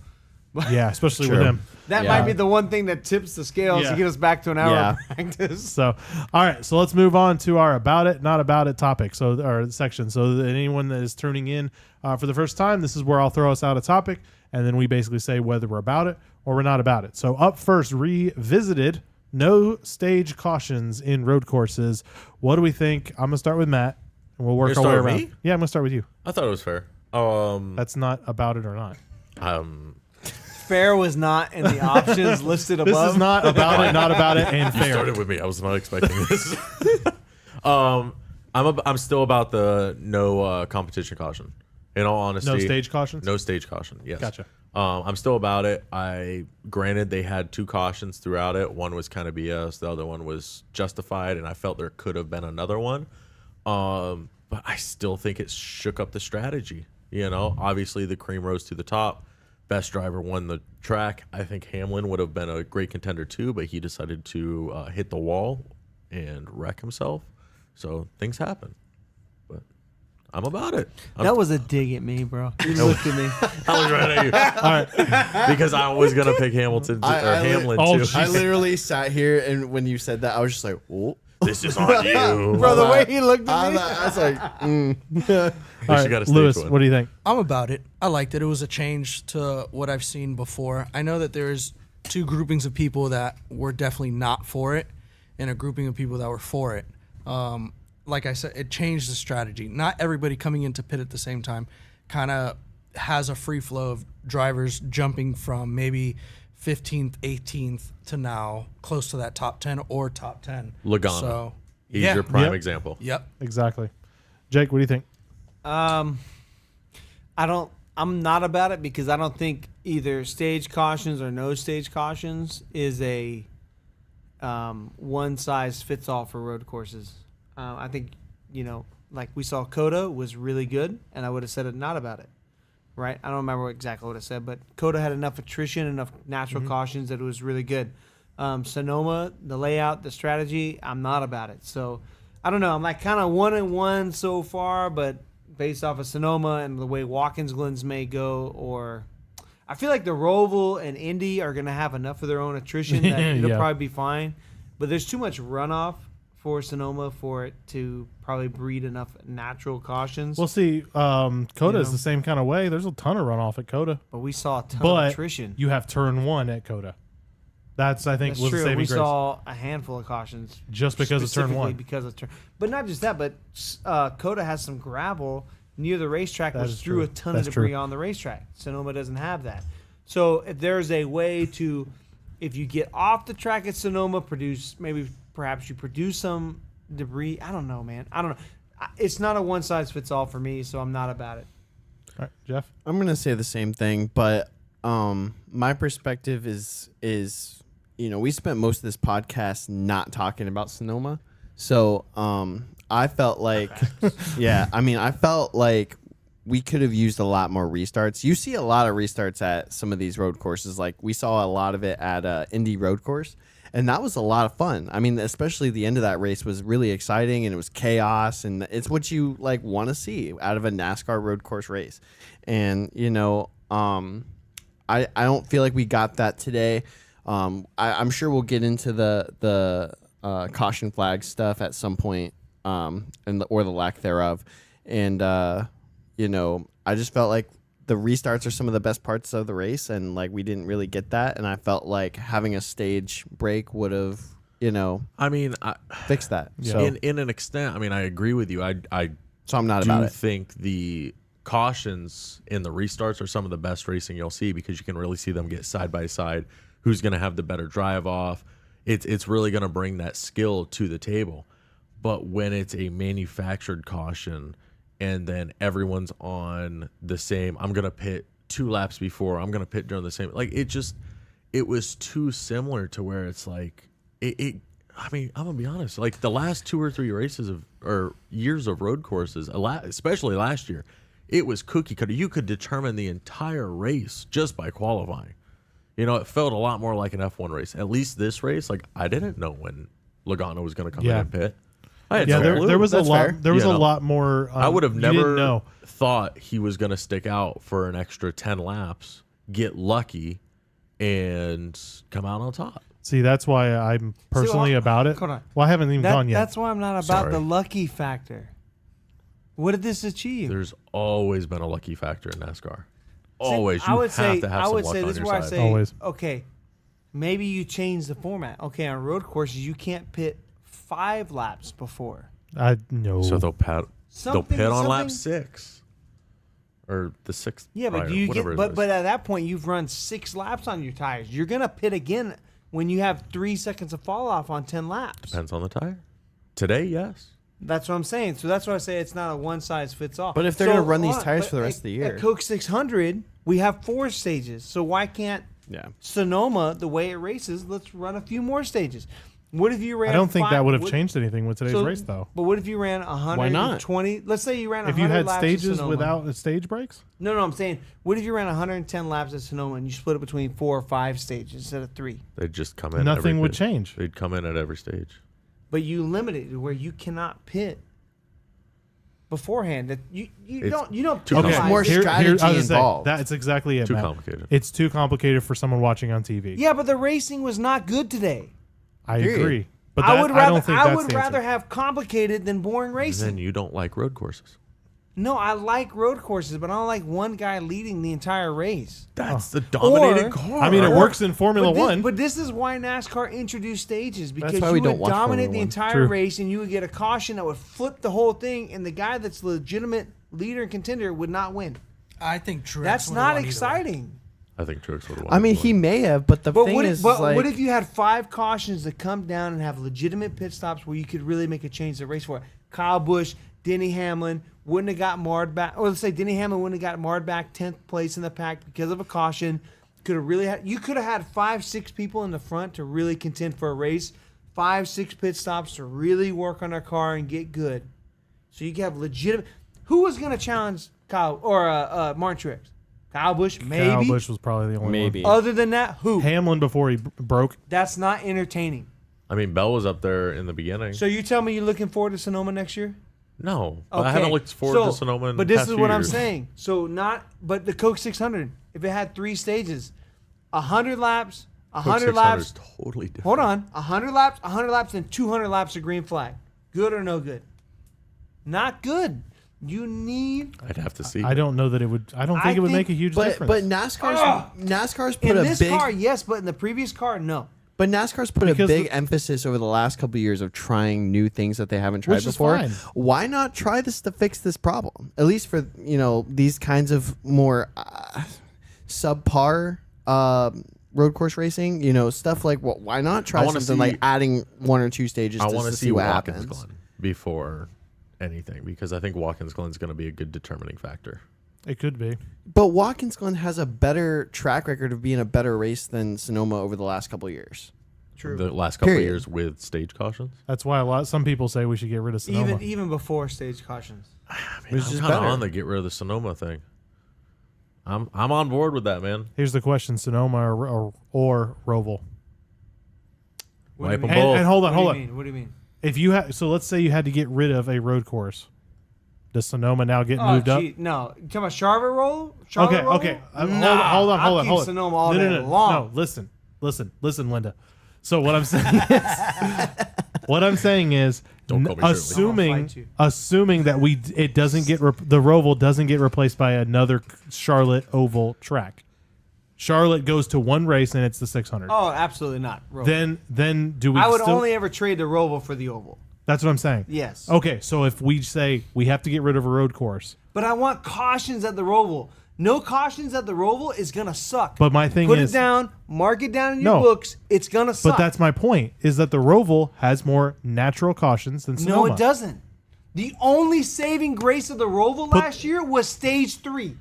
Yeah, especially True. with him. That Yeah. might be the one thing that tips the scales Yeah. to get us back to an hour Yeah. of practice. So, all right. So let's move on to our about it, not about it topic. So, our section. So, that anyone that is tuning in for the first time, this is where I'll throw us out a topic, and then we basically say whether we're about it or we're not about it. So, up first, revisited. No stage cautions in road courses. What do we think? I'm gonna start with Matt, and we'll work You're our way gonna start around. with me? Yeah, I'm gonna start with you. I thought it was fair. That's not about it or not. Fair was not in the options listed This above. is not about it, not about it, and You fair. started with me. I was not expecting this. I'm still about the no competition caution. In all honesty, No stage cautions. No stage caution. Yes. Gotcha. I'm still about it. Granted they had 2 cautions throughout it. One was kind of BS. The other one was justified, and I felt there could have been another one. But I still think it shook up the strategy. You know, obviously the cream rose to the top. Best driver won the track. I think Hamlin would have been a great contender too, but he decided to hit the wall and wreck himself. So things happen. But I'm about it. That was a dig at me, bro. You looked at me. I was right at you. All right. Because I was gonna pick Hamilton Hamlin Oh, too. jeez. I literally sat here, and when you said that, I was just like, "Oh." This is on you. Bro, the way he looked at I me. was like, All right, got a stage Lewis, one. what do you think? I'm about it. I liked it. It was a change to what I've seen before. I know that there's 2 groupings of people that were definitely not for it, and a grouping of people that were for it. Like I said, it changed the strategy. Not everybody coming into pit at the same time kind of has a free flow of drivers jumping from maybe 15th, 18th to now close to that top 10 or top 10. Logano. So, He's yeah. your prime Yep. example. Yep. Exactly. Jake, what do you think? I'm not about it because I don't think either stage cautions or no stage cautions is a one size fits all for road courses. I think, like we saw Coda was really good, and I would have said it not about it. Right? I don't remember exactly what I said, but Coda had enough attrition, enough natural cautions that it was really good. Sonoma, the layout, the strategy, I'm not about it. So I don't know. I'm like kind of 1-1 so far, but based off of Sonoma and the way Watkins Glens may go, or I feel like the Roval and Indy are going to have enough of their own attrition that it'll Yeah. probably be fine. But there's too much runoff for Sonoma for it to probably breed enough natural cautions. We'll see. Coda is know. the same kind of way. There's a ton of runoff at Coda, but we saw a ton of but attrition. you have turn 1 at Coda. That's, I think, That's was the true. saving We grace. saw a handful of cautions Just because of turn specifically 1. Because of turn, but not just that. But Coda has some gravel near the racetrack, That which is threw true. a ton That's of debris true. on the racetrack. Sonoma doesn't have that. So if there's a way to, if you get off the track at Sonoma, perhaps you produce some debris. I don't know, man. I don't know. It's not a one size fits all for me, so I'm not about it. All right, Jeff? I'm gonna say the same thing, but my perspective is we spent most of this podcast not talking about Sonoma, so I felt like I felt like we could have used a lot more restarts. You see a lot of restarts at some of these road courses, like we saw a lot of it at Indy Road Course. And that was a lot of fun. I mean, especially the end of that race was really exciting, and it was chaos, and it's what you like want to see out of a NASCAR road course race. And I don't feel like we got that today. I'm sure we'll get into the caution flag stuff at some point, or the lack thereof. And I just felt like the restarts are some of the best parts of the race, and like we didn't really get that, and I felt like having a stage break would have fixed that. Yeah. So, in an extent, I mean, I agree with you. I so I'm not do about it. think the cautions in the restarts are some of the best racing you'll see, because you can really see them get side by side. Who's going to have the better drive off? It's really going to bring that skill to the table. But when it's a manufactured caution, and then everyone's on the same, I'm going to pit 2 laps before, I'm going to pit during the same, like it was too similar to where it's like, I mean, I'm going to be honest, like the last 2 or 3 races or years of road courses, especially last year, it was cookie cutter. You could determine the entire race just by qualifying. It felt a lot more like an F1 race. At least this race, like I didn't know when Logano was going to come in and pit. I had no clue. There was a That's lot. fair. There was You a know, lot more. I would have you didn't never know. thought he was going to stick out for an extra 10 laps get lucky, and come out on top. See, that's why I'm personally about it. hold on. Well, I haven't even gone yet. That's why I'm not about Sorry. the lucky factor. What did this achieve? There's always been a lucky factor in NASCAR. Always. I You would have say, to have I some would luck say on this is your where I side. say, Always. okay, maybe you change the format. Okay, on road courses, you can't pit 5 laps before. I know. So they'll pit Something- on lap something- 6. Or the 6th. Yeah, but prior, do you whatever get? it is. But at that point, you've run 6 laps on your tires. You're gonna pit again when you have 3 seconds of fall off on 10 laps. Depends on the tire. Today, yes. That's what I'm saying. So that's why I say it's not a one size fits all. But if they're So, gonna run hold these on, tires but for the rest of the year. at Coke 600, we have 4 stages. So why can't Yeah. Sonoma, the way it races, let's run a few more stages? What if you ran? I don't think that would have what- changed anything with today's so- race, though. But what if you ran 120? Let's say you ran 100 If you had laps at stages Sonoma. without stage breaks, No, I'm saying, what if you ran 110 laps at Sonoma and you split it between 4 or 5 stages instead of 3? They'd just come in. nothing every would pit. change. They'd come in at every stage. But you limit it to where you cannot pit beforehand. That you It's don't too penalize There's more it. strategy I was gonna say, involved. that's exactly it. Too Matt. complicated. It's too complicated for someone watching on TV. Yeah, but the racing was not good today. I Period. agree. But I that, would I rather don't think I that's would the rather answer. have complicated than boring And racing. then you don't like road courses. No, I like road courses, but I don't like one guy leading the entire race. That's the dominating Or- car. I mean, it works in Formula But this, One. but this is why NASCAR introduced stages, because why you we would don't watch dominate Formula the One. entire True. race and you would get a caution that would flip the whole thing, and the guy that's legitimate leader and contender would not win. I think Truex That's would've not won either way. exciting. I think Truex would have won. I mean, he may have, but the But, thing what, is, if, but like, what if you had 5 cautions to come down and have legitimate pit stops where you could really make a change to the race for it? Kyle Busch, Denny Hamlin wouldn't have got marred back, or let's say Denny Hamlin wouldn't have got marred back 10th place in the pack because of a caution. Could have really had, you could have had 5, 6 people in the front to really contend for a race, 5, 6 pit stops to really work on their car and get good. So you could have legitimate. Who was going to challenge Kyle or Martin Truex? Kyle Busch, maybe. Kyle Busch was probably the only maybe. Other than that, who? one. Hamlin before he broke. That's not entertaining. I mean, Bell was up there in the beginning. So you tell me you're looking forward to Sonoma next year? No, but I haven't looked forward to Sonoma in But the this past is few what I'm years. saying. So but the Coke 600, if it had 3 stages, 100 laps, 100 Coke 600 laps. is totally different. Hold on, 100 laps, and 200 laps of green flag. Good or no good? Not good. You need I'd have to see. I don't know that it would. I don't I think it would think- make a huge but difference. but NASCAR's put in a this big car, yes, but in the previous car, no. But NASCAR's put a Because big the- emphasis over the last couple of years of trying new things that they haven't tried Which is before. fine. Why not try this to fix this problem? At least for these kinds of more subpar road course racing. Stuff like why not try wanna something see- like adding 1 or 2 stages? I want to see what Watkins happens. Glen before anything because I think Watkins Glen's going to be a good determining factor. it could be. But Watkins Glen has a better track record of being a better race than Sonoma over the last couple of years. True. The last couple of Period. years with stage cautions. That's why some people say we should get rid of Sonoma. Even before stage cautions. Which I'm is kind of better. on the get rid of the Sonoma thing. I'm on board with that, man. Here's the question: Sonoma or Roval? Wipe them And, both. and hold on, hold What on. do you mean? What do you mean? If you so let's say you had to get rid of a road course, does Sonoma now get moved up? Gee, no. You talking about Charlotte roll? Charlotte Okay, roll? okay. Nah, hold on. I'll keep Sonoma all day long. No, listen, Linda. So what I'm saying is, Don't call me Shirley. assuming I'll fight you. assuming that it doesn't get the Roval doesn't get replaced by another Charlotte oval track. Charlotte goes to one race and it's the 600. Oh, absolutely not. Roval. Then do we? I would still, only ever trade the Roval for the oval. That's what I'm saying. Yes. Okay, so if we say we have to get rid of a road course, But I want cautions at the Roval. No cautions at the Roval is gonna suck. but my thing Put is, it down, mark it down in your No. books. It's gonna suck. but that's my point, is that the Roval has more natural cautions than Sonoma. no, it doesn't. The only saving grace of the Roval last year was stage 3.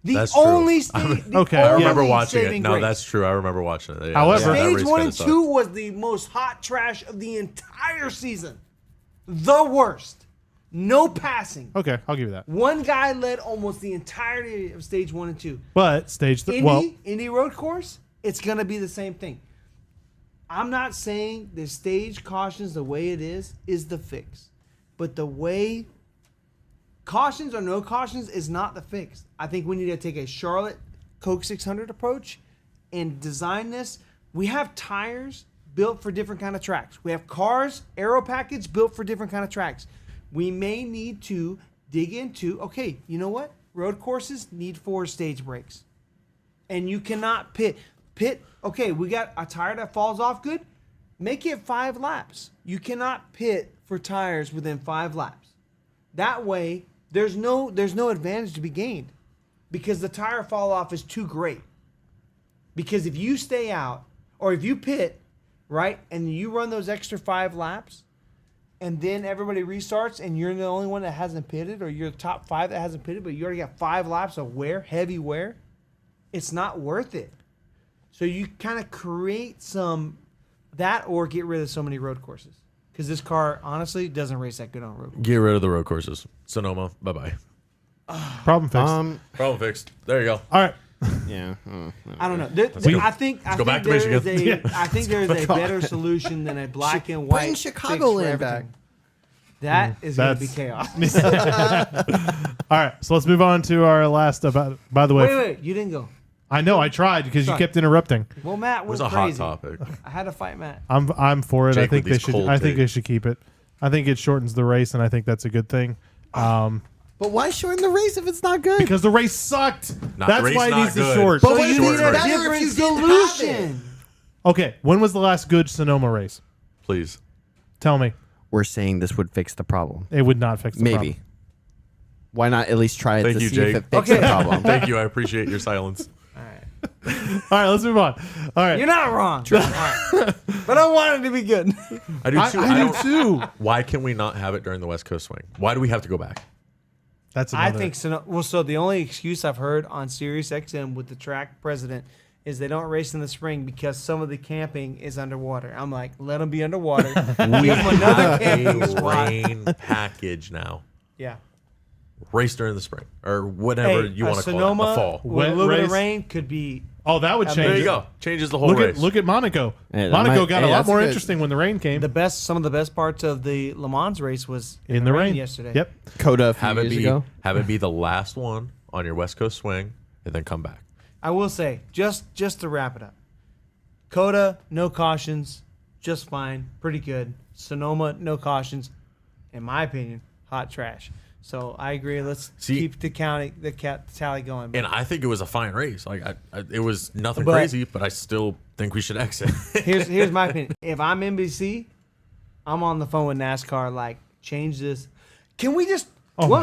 The That's true. only stage. Okay, I yeah. remember watching it. saving No, grace. that's true. I remember watching it. Yeah, However- that Stage race 1 kinda and sucked. 2 was the most hot trash of the entire season. The worst. No passing. Okay, I'll give you that. One guy led almost the entirety of stage 1 and 2. But stage 3, Indy road course, it's gonna be the same thing. I'm not saying the stage cautions the way it is the fix, but the way cautions or no cautions is not the fix. I think we need to take a Charlotte Coke 600 approach and design this. We have tires built for different kind of tracks. We have cars, aero package built for different kind of tracks. We may need to dig into, okay, you know what? Road courses need 4 stage breaks. And you cannot pit, okay, we got a tire that falls off good. Make it 5 laps. You cannot pit for tires within 5 laps. That way, there's no advantage to be gained because the tire fall off is too great. Because if you stay out or if you pit, right, and you run those extra 5 laps, and then everybody restarts, and you're the only one that hasn't pitted, or you're the top 5 that hasn't pitted, but you already got 5 laps of heavy wear, it's not worth it. So you kind of create that or get rid of so many road courses. Because this car, honestly, doesn't race that good on road courses. Get rid of the road courses. Sonoma, bye-bye. Problem fixed. Problem fixed. There you go. All right. Yeah. I don't know. go. I think go back to there is Michigan. I think there is a better solution than a black and white. Bring fix Chicagoland for back. everything. That is going to be That's- chaos. All right. So let's move on to our last. By the way, Wait, you didn't go. I know I tried because you Sorry. kept interrupting. Well, Matt It was went a hot crazy. topic. I had to fight Matt. I'm for it. Jake I think with they these should. cold I think they takes. should keep it. I think it shortens the race, and I think that's a good thing. But why shorten the race if it's not good? Because the race sucked. That's race why it not needs to good. short. But So what you if need it's a better if different you didn't have it? solution. Okay, when was the last good Sonoma race? Please. Tell me. We're saying this would fix the problem. It would not fix the Maybe. problem. Why not at least try it Thank to you, see Jake. if it fixes Okay. the problem? Thank you. I appreciate your silence. All right. All right, let's move on. All right. You're not wrong. All right. But I want it to be good. I do too. I do don't- too. Why can we not have it during the West Coast swing? Why do we have to go back? That's I another. think so. Well, so the only excuse I've heard on Sirius XM with the track president is they don't race in the spring because some of the camping is underwater. I'm like, let them be underwater. Give them another camping A spot. rain package now. Yeah. Race during the spring or whatever you want to call it. Sonoma The fall. with a Wet little bit race. of rain could be. Oh, that would change. There you it. go. Changes the whole Look race. at Monaco. Hey, that Monaco might- got hey, a lot that's more good. interesting when the rain came. Some of the best parts of the Le Mans race was in the rain yesterday. Yep. Coda a few have it years be ago. have it be the last one on your West Coast swing and then come back. I will say, just to wrap it up, Coda, no cautions, just fine, pretty good. Sonoma, no cautions, in my opinion, hot trash. So I agree. Let's keep the tally going. And I think it was a fine race. Like it was nothing But- crazy, but I still think we should exit. Here's my opinion. If I'm NBC, I'm on the phone with NASCAR. Like, change this. Can we just?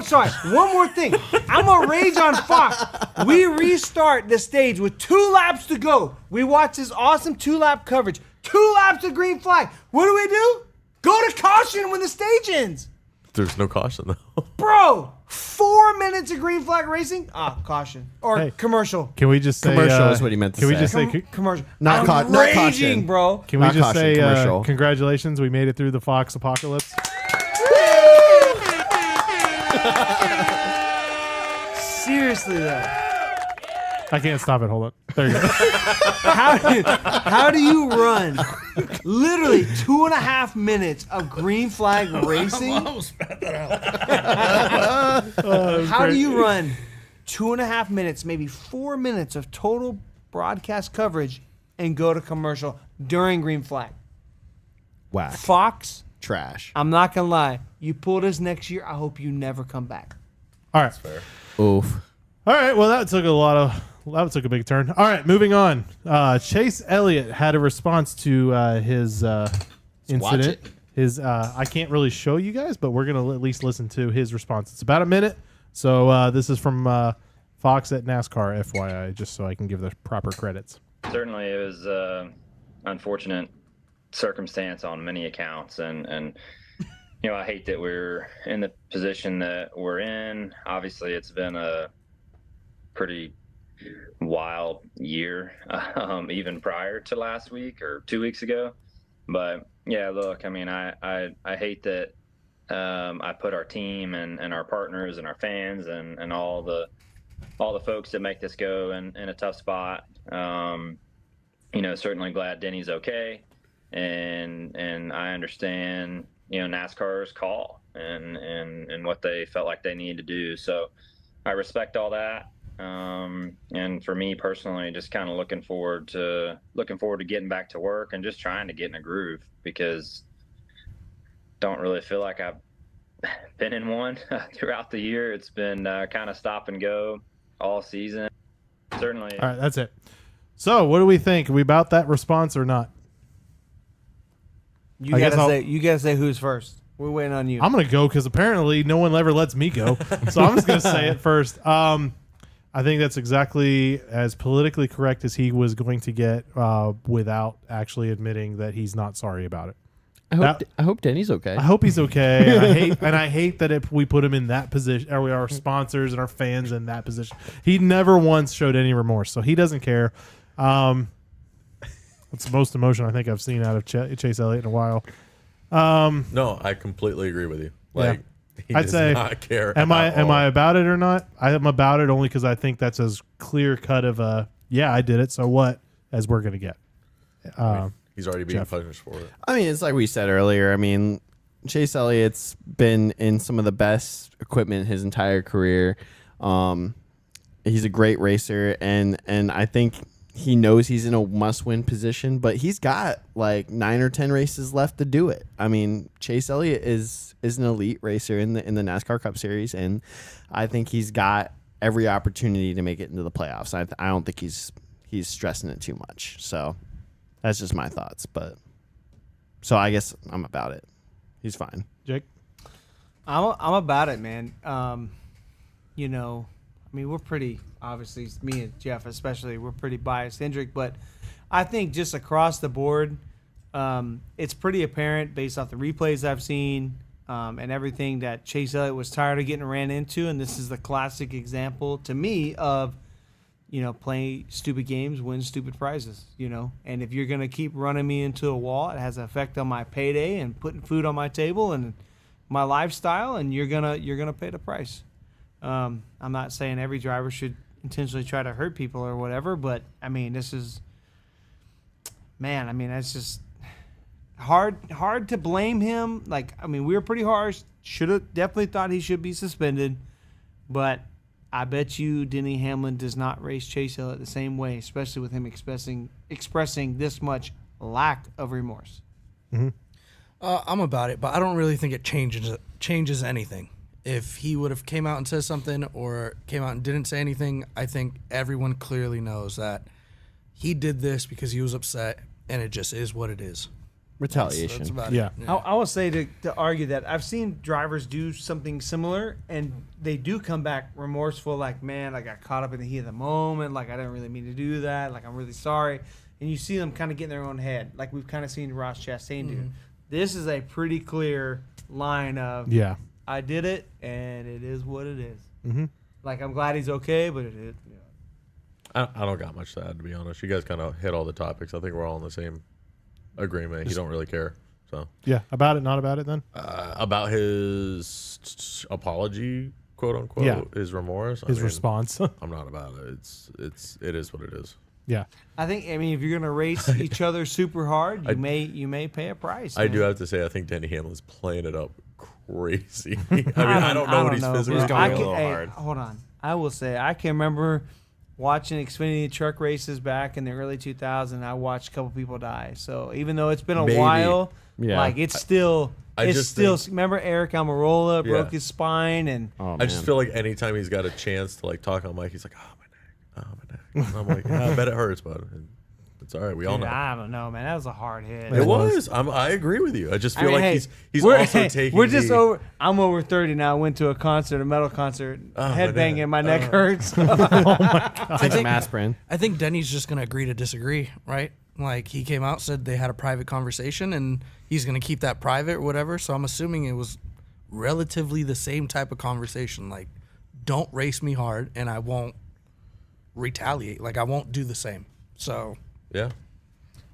Sorry. One more thing. I'm gonna rage on Fox. We restart the stage with 2 laps to go. We watch this awesome 2-lap coverage. 2 laps of green flag. What do? Go to caution when the stage ends, There's no caution though. bro. 4 minutes of green flag racing. Caution or Hey. commercial. Can we just say Commercial is what he meant to Can we say. just say? Commercial. Not I'm not raging, caution. bro. Can we Not just caution, say commercial. congratulations? We made it through the Fox apocalypse. Seriously though. I can't stop it. Hold on. There you go. How do you run literally 2.5 minutes of green flag racing? How do you run 2.5 minutes, maybe 4 minutes of total broadcast coverage and go to commercial during green flag? Whack. Fox, Trash. I'm not gonna lie. You pull this next year, I hope you never come back. All right. Oof. All right. Well, that took a big turn. All right. Moving on. Chase Elliott had a response to his incident. it. His I can't really show you guys, but we're gonna at least listen to his response. It's about a minute. So this is from Fox at NASCAR, FYI, just so I can give the proper credits. Certainly, it was unfortunate circumstance on many accounts, and you know, I hate that we're in the position that we're in. Obviously, it's been a pretty wild year, even prior to last week or 2 weeks ago. But yeah, look, I mean, I hate that I put our team and our partners and our fans and all the folks that make this go in a tough spot. You know, certainly glad Denny's okay, and I understand, you know, NASCAR's call and what they felt like they needed to do. So I respect all that. And for me personally, just kind of looking forward to getting back to work and just trying to get in a groove, because don't really feel like I've been in one throughout the year. It's been kind of stop and go all season. Certainly. All right, that's it. So, what do we think? Are we about that response or not? You I guess gotta say who's first. We're waiting on you. I'm gonna go because apparently no one ever lets me go, so I'm just gonna say it first. I think that's exactly as politically correct as he was going to get, without actually admitting that he's not sorry about it. I hope Denny's okay. I hope he's okay. And I hate that if we put him in that position, or our sponsors and our fans in that position. He never once showed any remorse, so he doesn't care. It's the most emotion I think I've seen out of Chase Elliott in a while. No, I completely agree with you. Like, he I'd does say, not care. am at all. I about it or not? I am about it only because I think that's as clear cut of a I did it, so what, as we're gonna get. He's already being Jeff. punished for it. I mean, it's like we said earlier. I mean, Chase Elliott's been in some of the best equipment his entire career. He's a great racer, and I think he knows he's in a must-win position, but he's got like 9 or 10 races left to do it. I mean, Chase Elliott is an elite racer in the NASCAR Cup Series, and I think he's got every opportunity to make it into the playoffs. I don't think he's stressing it too much. So that's just my thoughts. But so I guess I'm about it. He's fine. Jake? I'm about it, man. You know, I mean, we're pretty, obviously, me and Jeff especially, we're pretty biased, Hendrick, but I think just across the board, it's pretty apparent based off the replays I've seen and everything that Chase Elliott was tired of getting ran into, and this is the classic example to me of, you know, play stupid games, win stupid prizes, you know, and if you're going to keep running me into a wall, it has an effect on my payday and putting food on my table and my lifestyle, and you're gonna pay the price. I'm not saying every driver should intentionally try to hurt people or whatever, but I mean, this is, man, I mean, that's just hard to blame him. Like, I mean, we were pretty harsh. Should have definitely thought he should be suspended, but I bet you Denny Hamlin does not race Chase Elliott the same way, especially with him expressing this much lack of remorse. Mm-hmm. I'm about it, but I don't really think it changes anything. If he would have came out and said something or came out and didn't say anything, I think everyone clearly knows that he did this because he was upset, and it just is what it is. Retaliation. That's about Yeah. it. I will say to argue that I've seen drivers do something similar, and they do come back remorseful, like, man, I got caught up in the heat of the moment, like, I didn't really mean to do that, like, I'm really sorry. And you see them kind of get in their own head, like we've kind of seen Ross Chastain do. This is a pretty clear line of, I did it, and it is what it is. Mm-hmm. Like, I'm glad he's okay, but it is. Yeah. I don't got much to add, to be honest. You guys kind of hit all the topics. I think we're all in the same agreement. You don't really care. So Yeah, about it, not about it then? about his apology, quote unquote, his remorse, His response. I'm not about it. It is what it is. Yeah. I mean, if you're gonna race each other super hard, you may pay a price. I man. do have to say, I think Denny Hamlin's playing it up crazy. I mean, I don't know what he's physically He's bro. going a little Hey, hard. hold on. I will say I can remember watching Xfinity truck races back in the early 2000s. I watched a couple people die. So even though it's been a Maybe. while, Yeah. like it's still. Remember Eric Almirola broke his spine, and Oh, I just feel like anytime he's got a chance to like talk on mic, he's like, "Oh my neck, oh my neck." And I'm like, "Yeah, I bet it hurts, but it's all right. We all dude, know." I don't know, man. That was a hard hit. It was. I agree with you. I just feel like hey, he's we're- also hey, taking. We're just the- over. I'm over 30 now. I went to a concert, a metal concert, my headbanging. neck. My neck hurts. Take some aspirin. I think Denny's just going to agree to disagree, right? Like, he came out, said they had a private conversation, and he's going to keep that private or whatever. So I'm assuming it was relatively the same type of conversation. Like, don't race me hard, and I won't retaliate. Like, I won't do the same. So Yeah.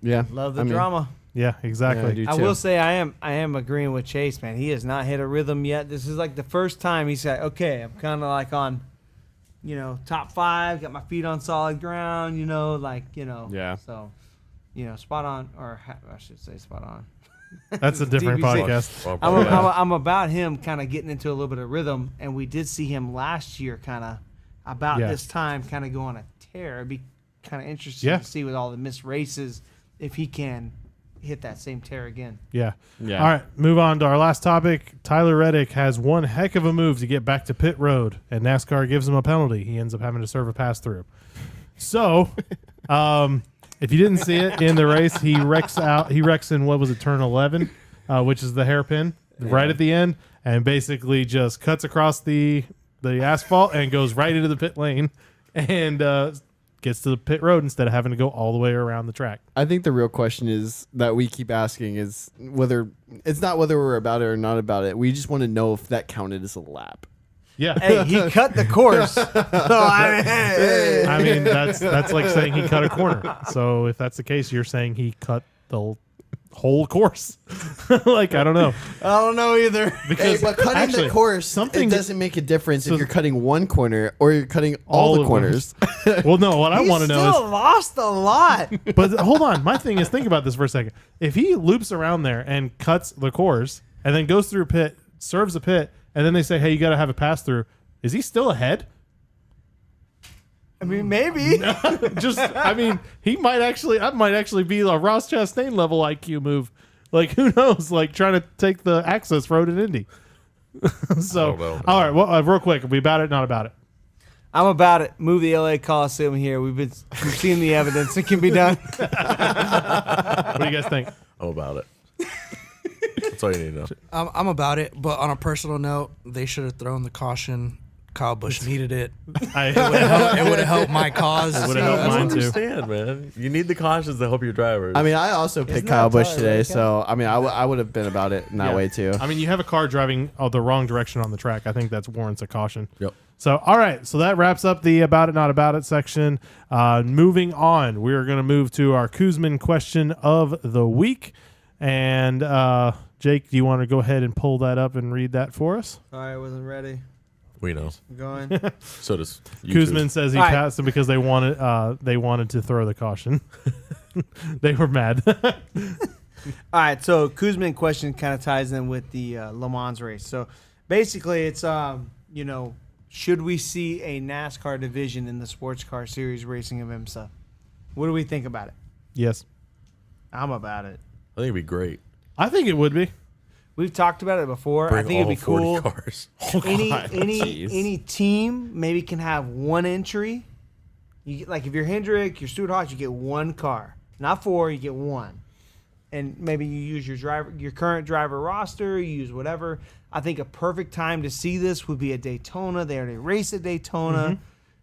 Yeah. Love the I mean, drama. Yeah, exactly. Yeah, I do I too. will say I am agreeing with Chase, man. He has not hit a rhythm yet. This is like the first time he said, okay, I'm kind of like on, you know, top 5, got my feet on solid ground, you know, like, you know. Yeah. So, you know, spot on, or I should say spot on. That's a different DBC. podcast. Well, I'm about him kind of getting into a little bit of rhythm, and we did see him last year kind of about Yeah. this time kind of go on a tear. It'd be kind of interesting Yeah. to see with all the missed races if he can hit that same tear again. Yeah. Yeah. All right, move on to our last topic. Tyler Reddick has one heck of a move to get back to pit road, and NASCAR gives him a penalty. He ends up having to serve a pass through. So, if you didn't see it in the race, he wrecks in what was it, turn 11, which is the hairpin right at the end, and basically just cuts across the asphalt and goes right into the pit lane, and gets to the pit road instead of having to go all the way around the track. I think the real question is that we keep asking is whether it's not whether we're about it or not about it. We just want to know if that counted as a lap. Yeah. Hey, he cut the course. So, I mean, that's like saying he cut a corner. So if that's the case, you're saying he cut the whole course. Like, I don't know. I don't know either. Hey, Because but cutting actually, the course, something- it doesn't make a difference So- if you're cutting one corner or you're cutting all All the of corners. well, no, what I He want to know still lost a lot. is, but hold on. My thing is, think about this for a second. If he loops around there and cuts the course and then goes through pit, serves a pit, and then they say, hey, you got to have a pass through, is he still ahead? I mean, maybe. I mean, that might actually be a Ross Chastain level IQ move. Like, who knows? Like, trying to take the access road in Indy. So, I don't know. all right, well, real quick, are we about it, not about it? I'm about it. Move the LA Coliseum here. We've seen the evidence. It can be done. What do you guys think? I'm about it. That's all you need to know. I'm about it, but on a personal note, they should have thrown the caution. Kyle Busch needed it. I, It would have helped my cause. It would've helped I mine too. understand, man. You need the cautions to help your drivers. I mean, I also Isn't picked that Kyle Busch Tyler today, Reddick? so I mean, I would have been about it in that Yeah. way too. I mean, you have a car driving the wrong direction on the track. I think that's warrants a caution. Yep. So, all right. So that wraps up the about it, not about it section. Moving on, we're going to move to our Kuzman question of the week. And Jake, do you want to go ahead and pull that up and read that for us? Sorry, I wasn't ready. We know. I'm going. So does YouTube. Kuzman says he All right. passed him because they wanted to throw the caution. They were mad. All right, so Kuzman question kind of ties in with the Le Mans race. So basically, it's should we see a NASCAR division in the sports car series racing of IMSA? What do we think about it? Yes, I'm about it. I think it'd be great. I think it would be. We've talked about it before. Bring I think it'd be 40 cool. cars. Any team maybe can have one entry. You get, like if you're Hendrick, you're Stuart Haas, you get one car, not four. You get one, and maybe you use your current driver roster. You use whatever. I think a perfect time to see this would be at Daytona. They already race at Daytona.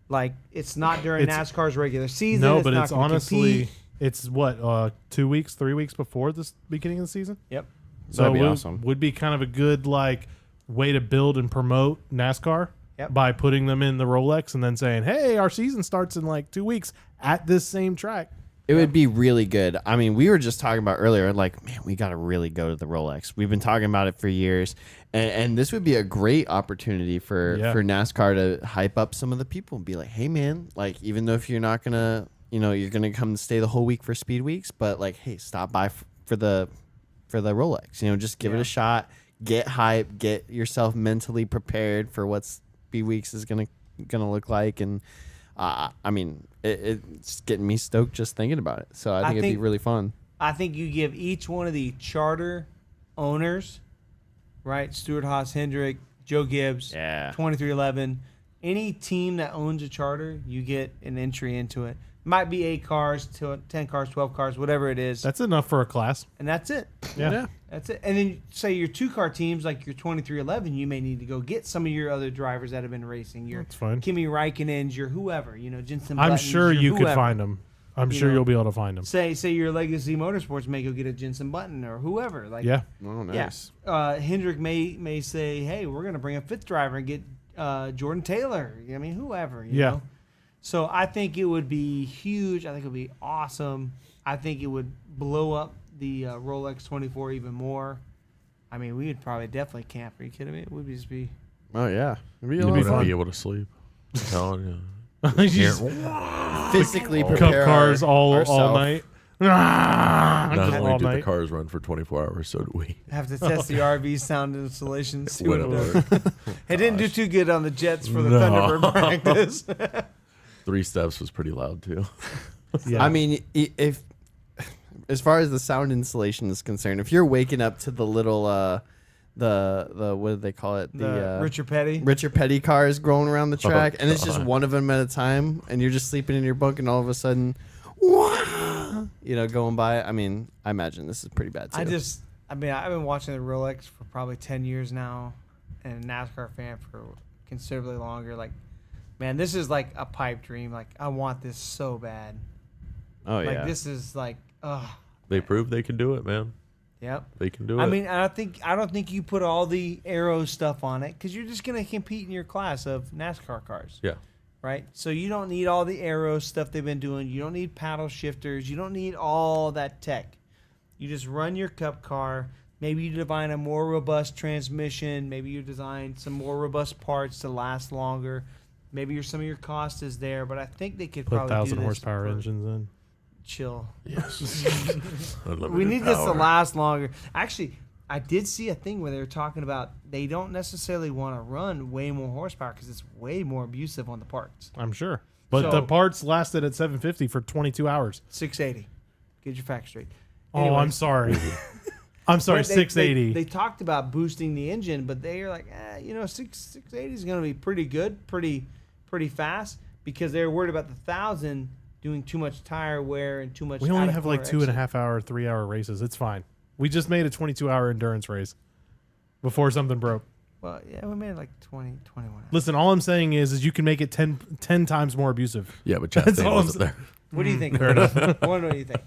Like it's not during It's- NASCAR's regular season. No, it's but not it's gonna honestly, compete. it's what 2 weeks, 3 weeks before this beginning of the season. Yep. So That'd be it awesome. would be kind of a good way to build and promote NASCAR Yep. by putting them in the Rolex and then saying, "Hey, our season starts in like 2 weeks at this same track." It would be really good. I mean, we were just talking about earlier, like, man, we got to really go to the Rolex. We've been talking about it for years, and this would be a great opportunity for NASCAR to hype up some of the people and be like, hey, man, like, even though if you're not gonna, you're gonna come stay the whole week for Speed Weeks, but like, hey, stop by for the Rolex. Just give it a shot, get hype, get yourself mentally prepared for what Speed Weeks is gonna look like, and I mean, it's getting me stoked just thinking about it. So I think it'd be really fun. I think you give each one of the charter owners, right? Stuart Haas, Hendrick, Joe Gibbs, Yeah. 2311. Any team that owns a charter, you get an entry into it. Might be 8 cars, 10 cars, 12 cars, whatever it is. That's enough for a class. And that's it. Yeah. That's it. And then say your 2-car teams, like your 2311, you may need to go get some of your other drivers that have been racing. Your That's fine. Kimi Räikkönen's, your whoever, Jensen I'm Button's, sure your you could whoever. find them. I'm sure you'll be able to find them. Say your Legacy Motorsports may go get a Jensen Button or whoever. Like Yeah. Oh, yeah. nice. Hendrick may say, hey, we're going to bring a 5th driver and get Jordan Taylor. I mean, whoever. You know? So I think it would be huge. I think it would be awesome. I think it would blow up the Rolex 24 even more. I mean, we would probably definitely camp. Are you kidding me? It would just be. Oh, yeah. It'd be a It'd lot be of Wouldn't fun. be able to sleep. I'm telling you. You just Physically cup prepare cars all ourselves. night. Not just only all do the night. cars run for 24 hours, so do we. Have to test the RV sound installation. See what it Whatever. does. It didn't do too good on the Jets for the No. Thunderbird practice. 3 steps was pretty loud too. Yeah. I mean, if as far as the sound installation is concerned, if you're waking up to the little the what do they call it? The Richard Petty. Richard Petty cars going around the track, and it's just God. one of them at a time, and you're just sleeping in your bunk, and all of a sudden, wah, going by. I mean, I imagine this is pretty bad too. I've been watching the Rolex for probably 10 years now, and a NASCAR fan for considerably longer. Like, man, this is like a pipe dream. Like, I want this so bad. Oh Like, yeah. this is like, They proved they can do it, man. yep. They can do it. I mean, I don't think you put all the aero stuff on it because you're just gonna compete in your class of NASCAR cars, yeah. right? So you don't need all the aero stuff they've been doing. You don't need paddle shifters. You don't need all that tech. You just run your cup car. Maybe you design a more robust transmission. Maybe you design some more robust parts to last longer. Maybe some of your cost is there, but I think they could Put probably 1,000 do this horsepower for- engines in. Chill. Yes. We need this to last longer. Actually, I did see a thing where they were talking about they don't necessarily want to run way more horsepower because it's way more abusive on the parts. I'm sure. But So- the parts lasted at 750 for 22 hours. 680. Get your facts straight. Oh, I'm Anyways, sorry. I'm sorry, but 680. They talked about boosting the engine, but they are like, 680 is going to be pretty good, pretty fast because they're worried about the 1,000 doing too much tire wear and too much. We only out of have like corner 2.5 hour, 3 hour races. It's fine. We just made a 22-hour endurance race before something broke. Well, yeah, we made like 20, 21 hours. Listen, all I'm saying is you can make it 10 times more abusive. Yeah, but That's Chastain all I'm wasn't there. What do you think? Fair enough. I want to know what you think.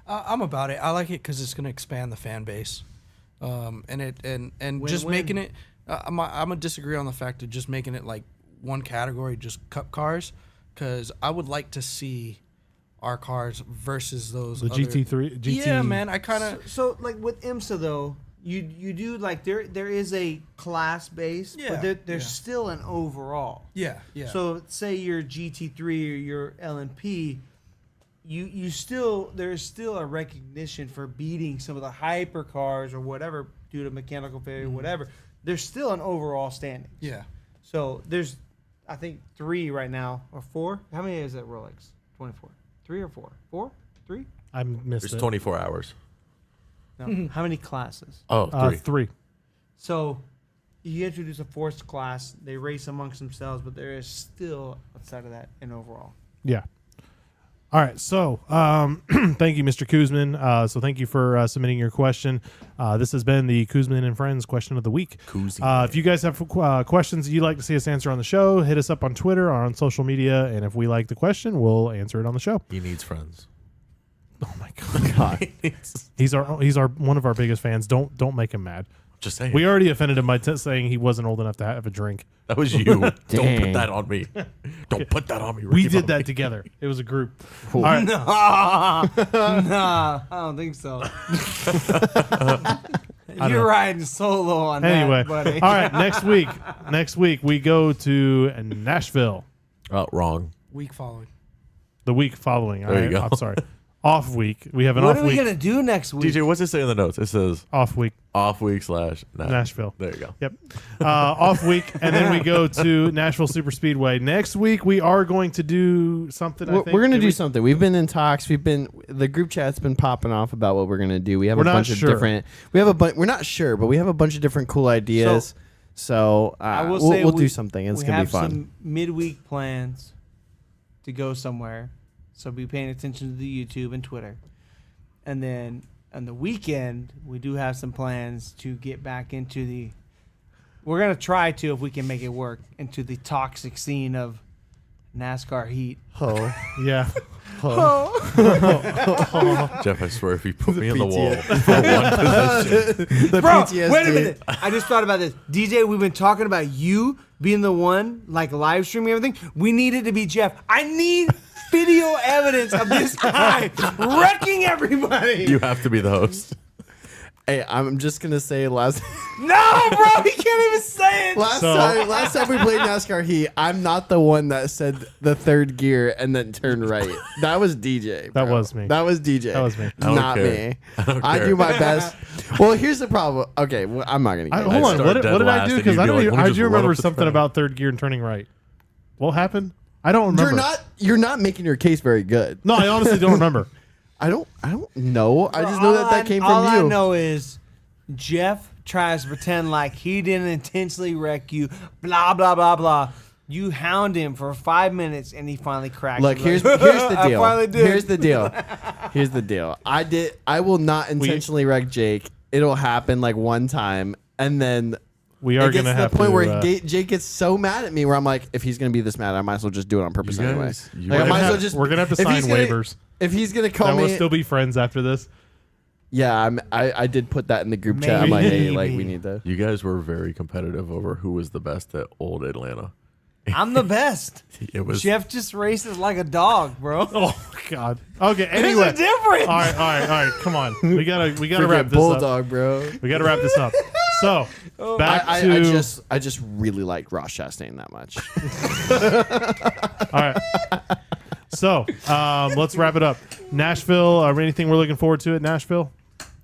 I'm about it. I like it because it's going to expand the fan base, and just Win-win. making it. I'm gonna disagree on the fact of just making it like one category, just cup cars, because I would like to see our cars versus those. The other, GT3, GT. Yeah, man. I kind of. So like with IMSA though, you do like there is a class base, Yeah, but there's yeah. still an overall. Yeah. So say your GT3 or your LMP, you still there's still a recognition for beating some of the hyper cars or whatever due to mechanical failure, whatever. There's still an overall standing. Yeah. So there's I think 3 right now or 4. How many is that Rolex? 24. 3 or 4? 4? 3? I missed There's it. 24 hours. No. How many classes? Oh, 3. 3. So you introduce a fourth class, they race amongst themselves, but there is still outside of that an overall. Yeah. All right. So thank you, Mr. Kuzman. So thank you for submitting your question. This has been the Kuzman and Friends question of the week. If you guys have questions you'd like to see us answer on the show, hit us up on Twitter or on social media. And if we like the question, we'll answer it on the show. He needs friends. Oh my God. he's our one of our biggest fans. Don't make him mad. Just saying. We already offended him by saying he wasn't old enough to have a drink. That was you. Don't put Dang. that on me. Don't put that on me. We Ricky did Bobby. that together. It was a group. All right. Nah, I don't think so. You're riding solo on Anyway, that, buddy. all right. Next week we go to Nashville. Oh, wrong. Week following. The week following. There you go. I'm sorry. Off week. We have an What off are we week. gonna do next week? DJ, what's it say in the notes? It says Off week. off week / Nashville. There you go. Yep. Off week, and then we go to Nashville Super Speedway. Next week we are going to do something. We're going to do something. We've been in talks. The group chat's been popping off about what we're going to do. We have We're a not bunch sure. of different. We're not sure, but we have a bunch of different cool ideas. So I will we'll, say we'll do something. It's we going to have be fun. some midweek plans to go somewhere, so be paying attention to the YouTube and Twitter. And then on the weekend, we do have some plans to get back into the. We're gonna try to, if we can make it work, into the toxic scene of NASCAR heat. Oh, Yeah. Jeff, I swear, if you put me in the PTA. wall for one position, the Bro, PTSD. wait a minute. I just thought about this. DJ, we've been talking about you being the one, like live streaming everything. We need it to be Jeff. I need video evidence of this guy wrecking everybody. you have to be the host. Hey, I'm just gonna say last No, bro, he can't even say it. last time we played NASCAR Heat, I'm not the one that said the third gear and then turned right. That was DJ. That bro. was me. That was DJ. That was me. I don't Not care. me. I don't I care. do my best. Well, here's the problem. Okay, well, I'm not gonna. Get Hold into on. it. What start dead did I last do? and Because you'd I be don't. like, Even, let me I just do run remember up the something track. about third gear and turning right. What happened? I don't remember. You're not making your case very good. No, I honestly don't remember. I don't know. I just know that came from all you. I know is Jeff tries to pretend like he didn't intentionally wreck you. Blah blah blah blah. You hound him for 5 minutes and he finally cracked. Look, you. here's Like, the I deal. finally did. Here's the deal. Here's the deal. I will not intentionally wreck Jake. It'll happen like one time, and then We are it gets gonna to have the point to. where Jake gets so mad at me, where I'm like, if he's gonna be this mad, I might as well just do it on purpose You guys- anyway. you Like, I guys- might as well just. we're gonna have to if sign he's gonna- waivers. If he's gonna That call we'll me, still be friends after this. yeah, I did put that in the group chat. I'm like, hey, like we Maybe. need to. You guys were very competitive over who was the best at old Atlanta. I'm the best. It was Jeff just races like a dog, bro. Oh God. Okay. There's Anyway. a difference. All right. Come on. We gotta Freaking wrap this up. bulldog, bro. We gotta wrap this up. So back I to I just really like Ross Chastain that much. all right. So let's wrap it up. Nashville. Anything we're looking forward to at Nashville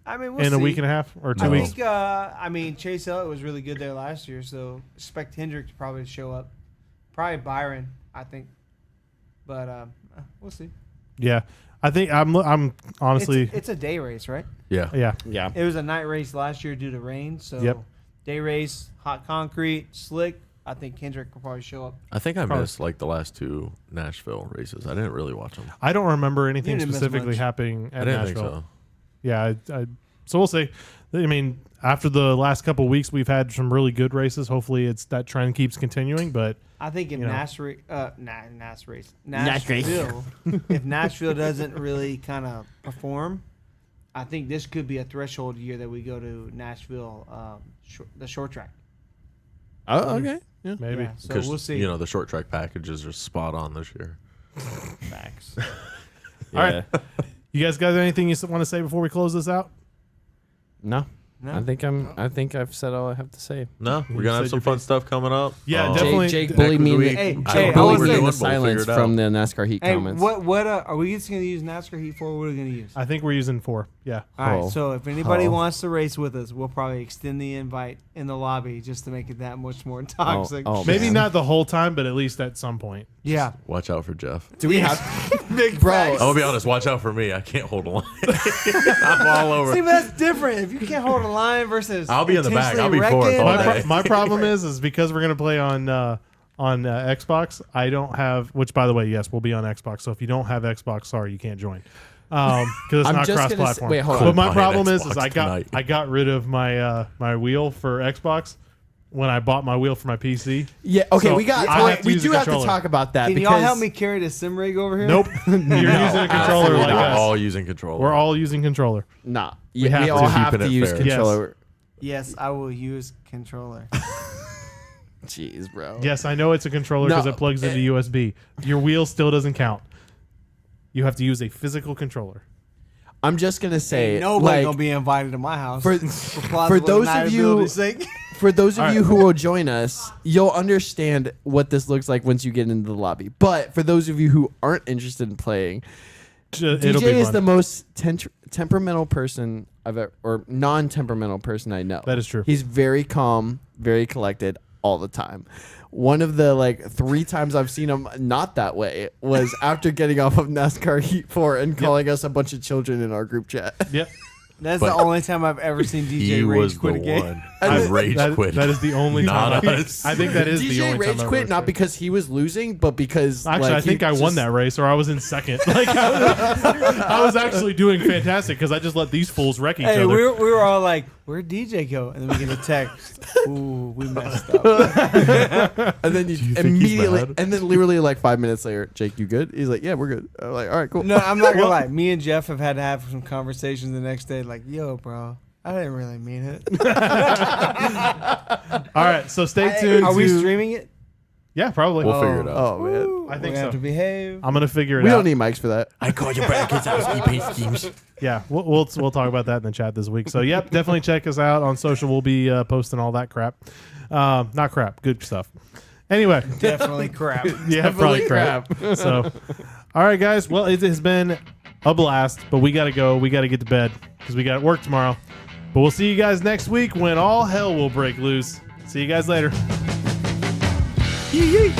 I mean, we'll in a see. week and a half or 2 I weeks? think. I mean, Chase Elliott was really good there last year, so expect Hendrick to probably show up. Probably Byron, I think. But we'll see. Yeah. I think I'm honestly. It's a day race, right? yeah. Yeah. Yeah. It was a night race last year due to rain, so Yep. day race, hot concrete, slick. I think Kendrick will probably show up. I think I Probably. missed like the last two Nashville races. I didn't really watch them. I don't remember anything didn't miss specifically much. happening I at didn't Nashville. think so. Yeah. So we'll see. I mean, after the last couple of weeks, we've had some really good races. Hopefully, that trend keeps continuing. But I think if You know. Nashville, Nashville. if Nashville doesn't really kind of perform, I think this could be a threshold year that we go to Nashville, the short track. Oh, okay. Yeah. maybe. Yeah, so Because we'll see. you know the short track packages are spot on this year. Facts. All right. You guys got anything you want to say before we close this out? No. No? I think I've said all I have to say. No, we're You gonna said have some your fun piece. stuff coming up. Yeah, definitely. Jake bullied me. Hey, I hey, don't I know was what we're saying- doing, the but we'll figure silence it out. from the NASCAR Heat Hey, comments. what are we just gonna use NASCAR Heat for? What are we gonna use? I think we're using 4. Yeah. All right, Oh. so if anybody Oh. wants to race with us, we'll probably extend the invite in the lobby just to make it that much more toxic. oh, Maybe man. not the whole time, but at least at some point. Yeah, Watch out for Jeff. Do we Yeah. have, big bro? facts. I'll be honest. Watch out for me. I can't hold a line. I'm all over. See, but that's different. If you can't hold a line versus I'll be in the back. I'll be intentionally fourth wrecking, all My, day. my problem is because we're gonna play on Xbox. I don't have. Which, by the way, yes, we'll be on Xbox. So if you don't have Xbox, sorry, you can't join. Because it's I'm not just gonna cross-platform. wait, hold But on. my Buying problem is Xbox I got tonight. I got rid of my my wheel for Xbox when I bought my wheel for my PC. Yeah. Okay. So we got. I have to we use do the have to controller. talk about that. Can because y'all help me carry the sim rig over here? Nope, you're using a controller We're like us. all using controller. We're all using controller. Nah. We have We to. all have Keeping to it use fair. controller. Yes, I will use controller. Jeez, bro. Yes, I know it's a controller No, because it plugs into USB. Your wheel still doesn't count. You have to use a physical controller. I'm just gonna say, Nobody like, gonna be invited to my house for- plausible those of you- deniability's sake. for those of All you right. who will join us, you'll understand what this looks like once you get into the lobby. But for those of you who aren't interested in playing, It'll DJ be is fun. the most temperamental person I've ever, or non-temperamental person I know. That is true. He's very calm, very collected all the time. One of the 3 times I've seen him not that way was after getting off of NASCAR Heat 4 and calling us a bunch of children in our group chat. Yep. That's But the only time I've ever seen DJ he rage was quit the a game. one. I rage quit. That is the only Not time. us. I think that is the DJ only rage time. quit not because he was losing, but because Actually, I think I won that race, or I was in second. I was actually doing fantastic because I just let these fools wreck each Hey, other. we were all like, "Where'd DJ go?" And then we get a text. Ooh, we messed up. And then you think he's immediately, mad? and then literally 5 minutes later, Jake, you good? He's like, yeah, we're good. I'm like, all right, cool. No, I'm not gonna lie. Me and Jeff have had to have some conversations the next day. Like, yo, bro, I didn't really mean it. All right, so stay tuned. Are we to- streaming it? Yeah, probably. We'll figure it out. Oh man, I think we so. have to behave. I'm gonna figure it we out. don't need mics for that. I call you brackets. I was keeping schemes. Yeah, we'll talk about that in the chat this week. So, yep, definitely check us out on social. We'll be posting all that crap. Not crap, good stuff. Anyway, Definitely crap. yeah, probably crap. So, all right, guys. Well, it has been a blast, but we got to go. We got to get to bed because we got work tomorrow. But we'll see you guys next week when all hell will break loose. See you guys later. Yee.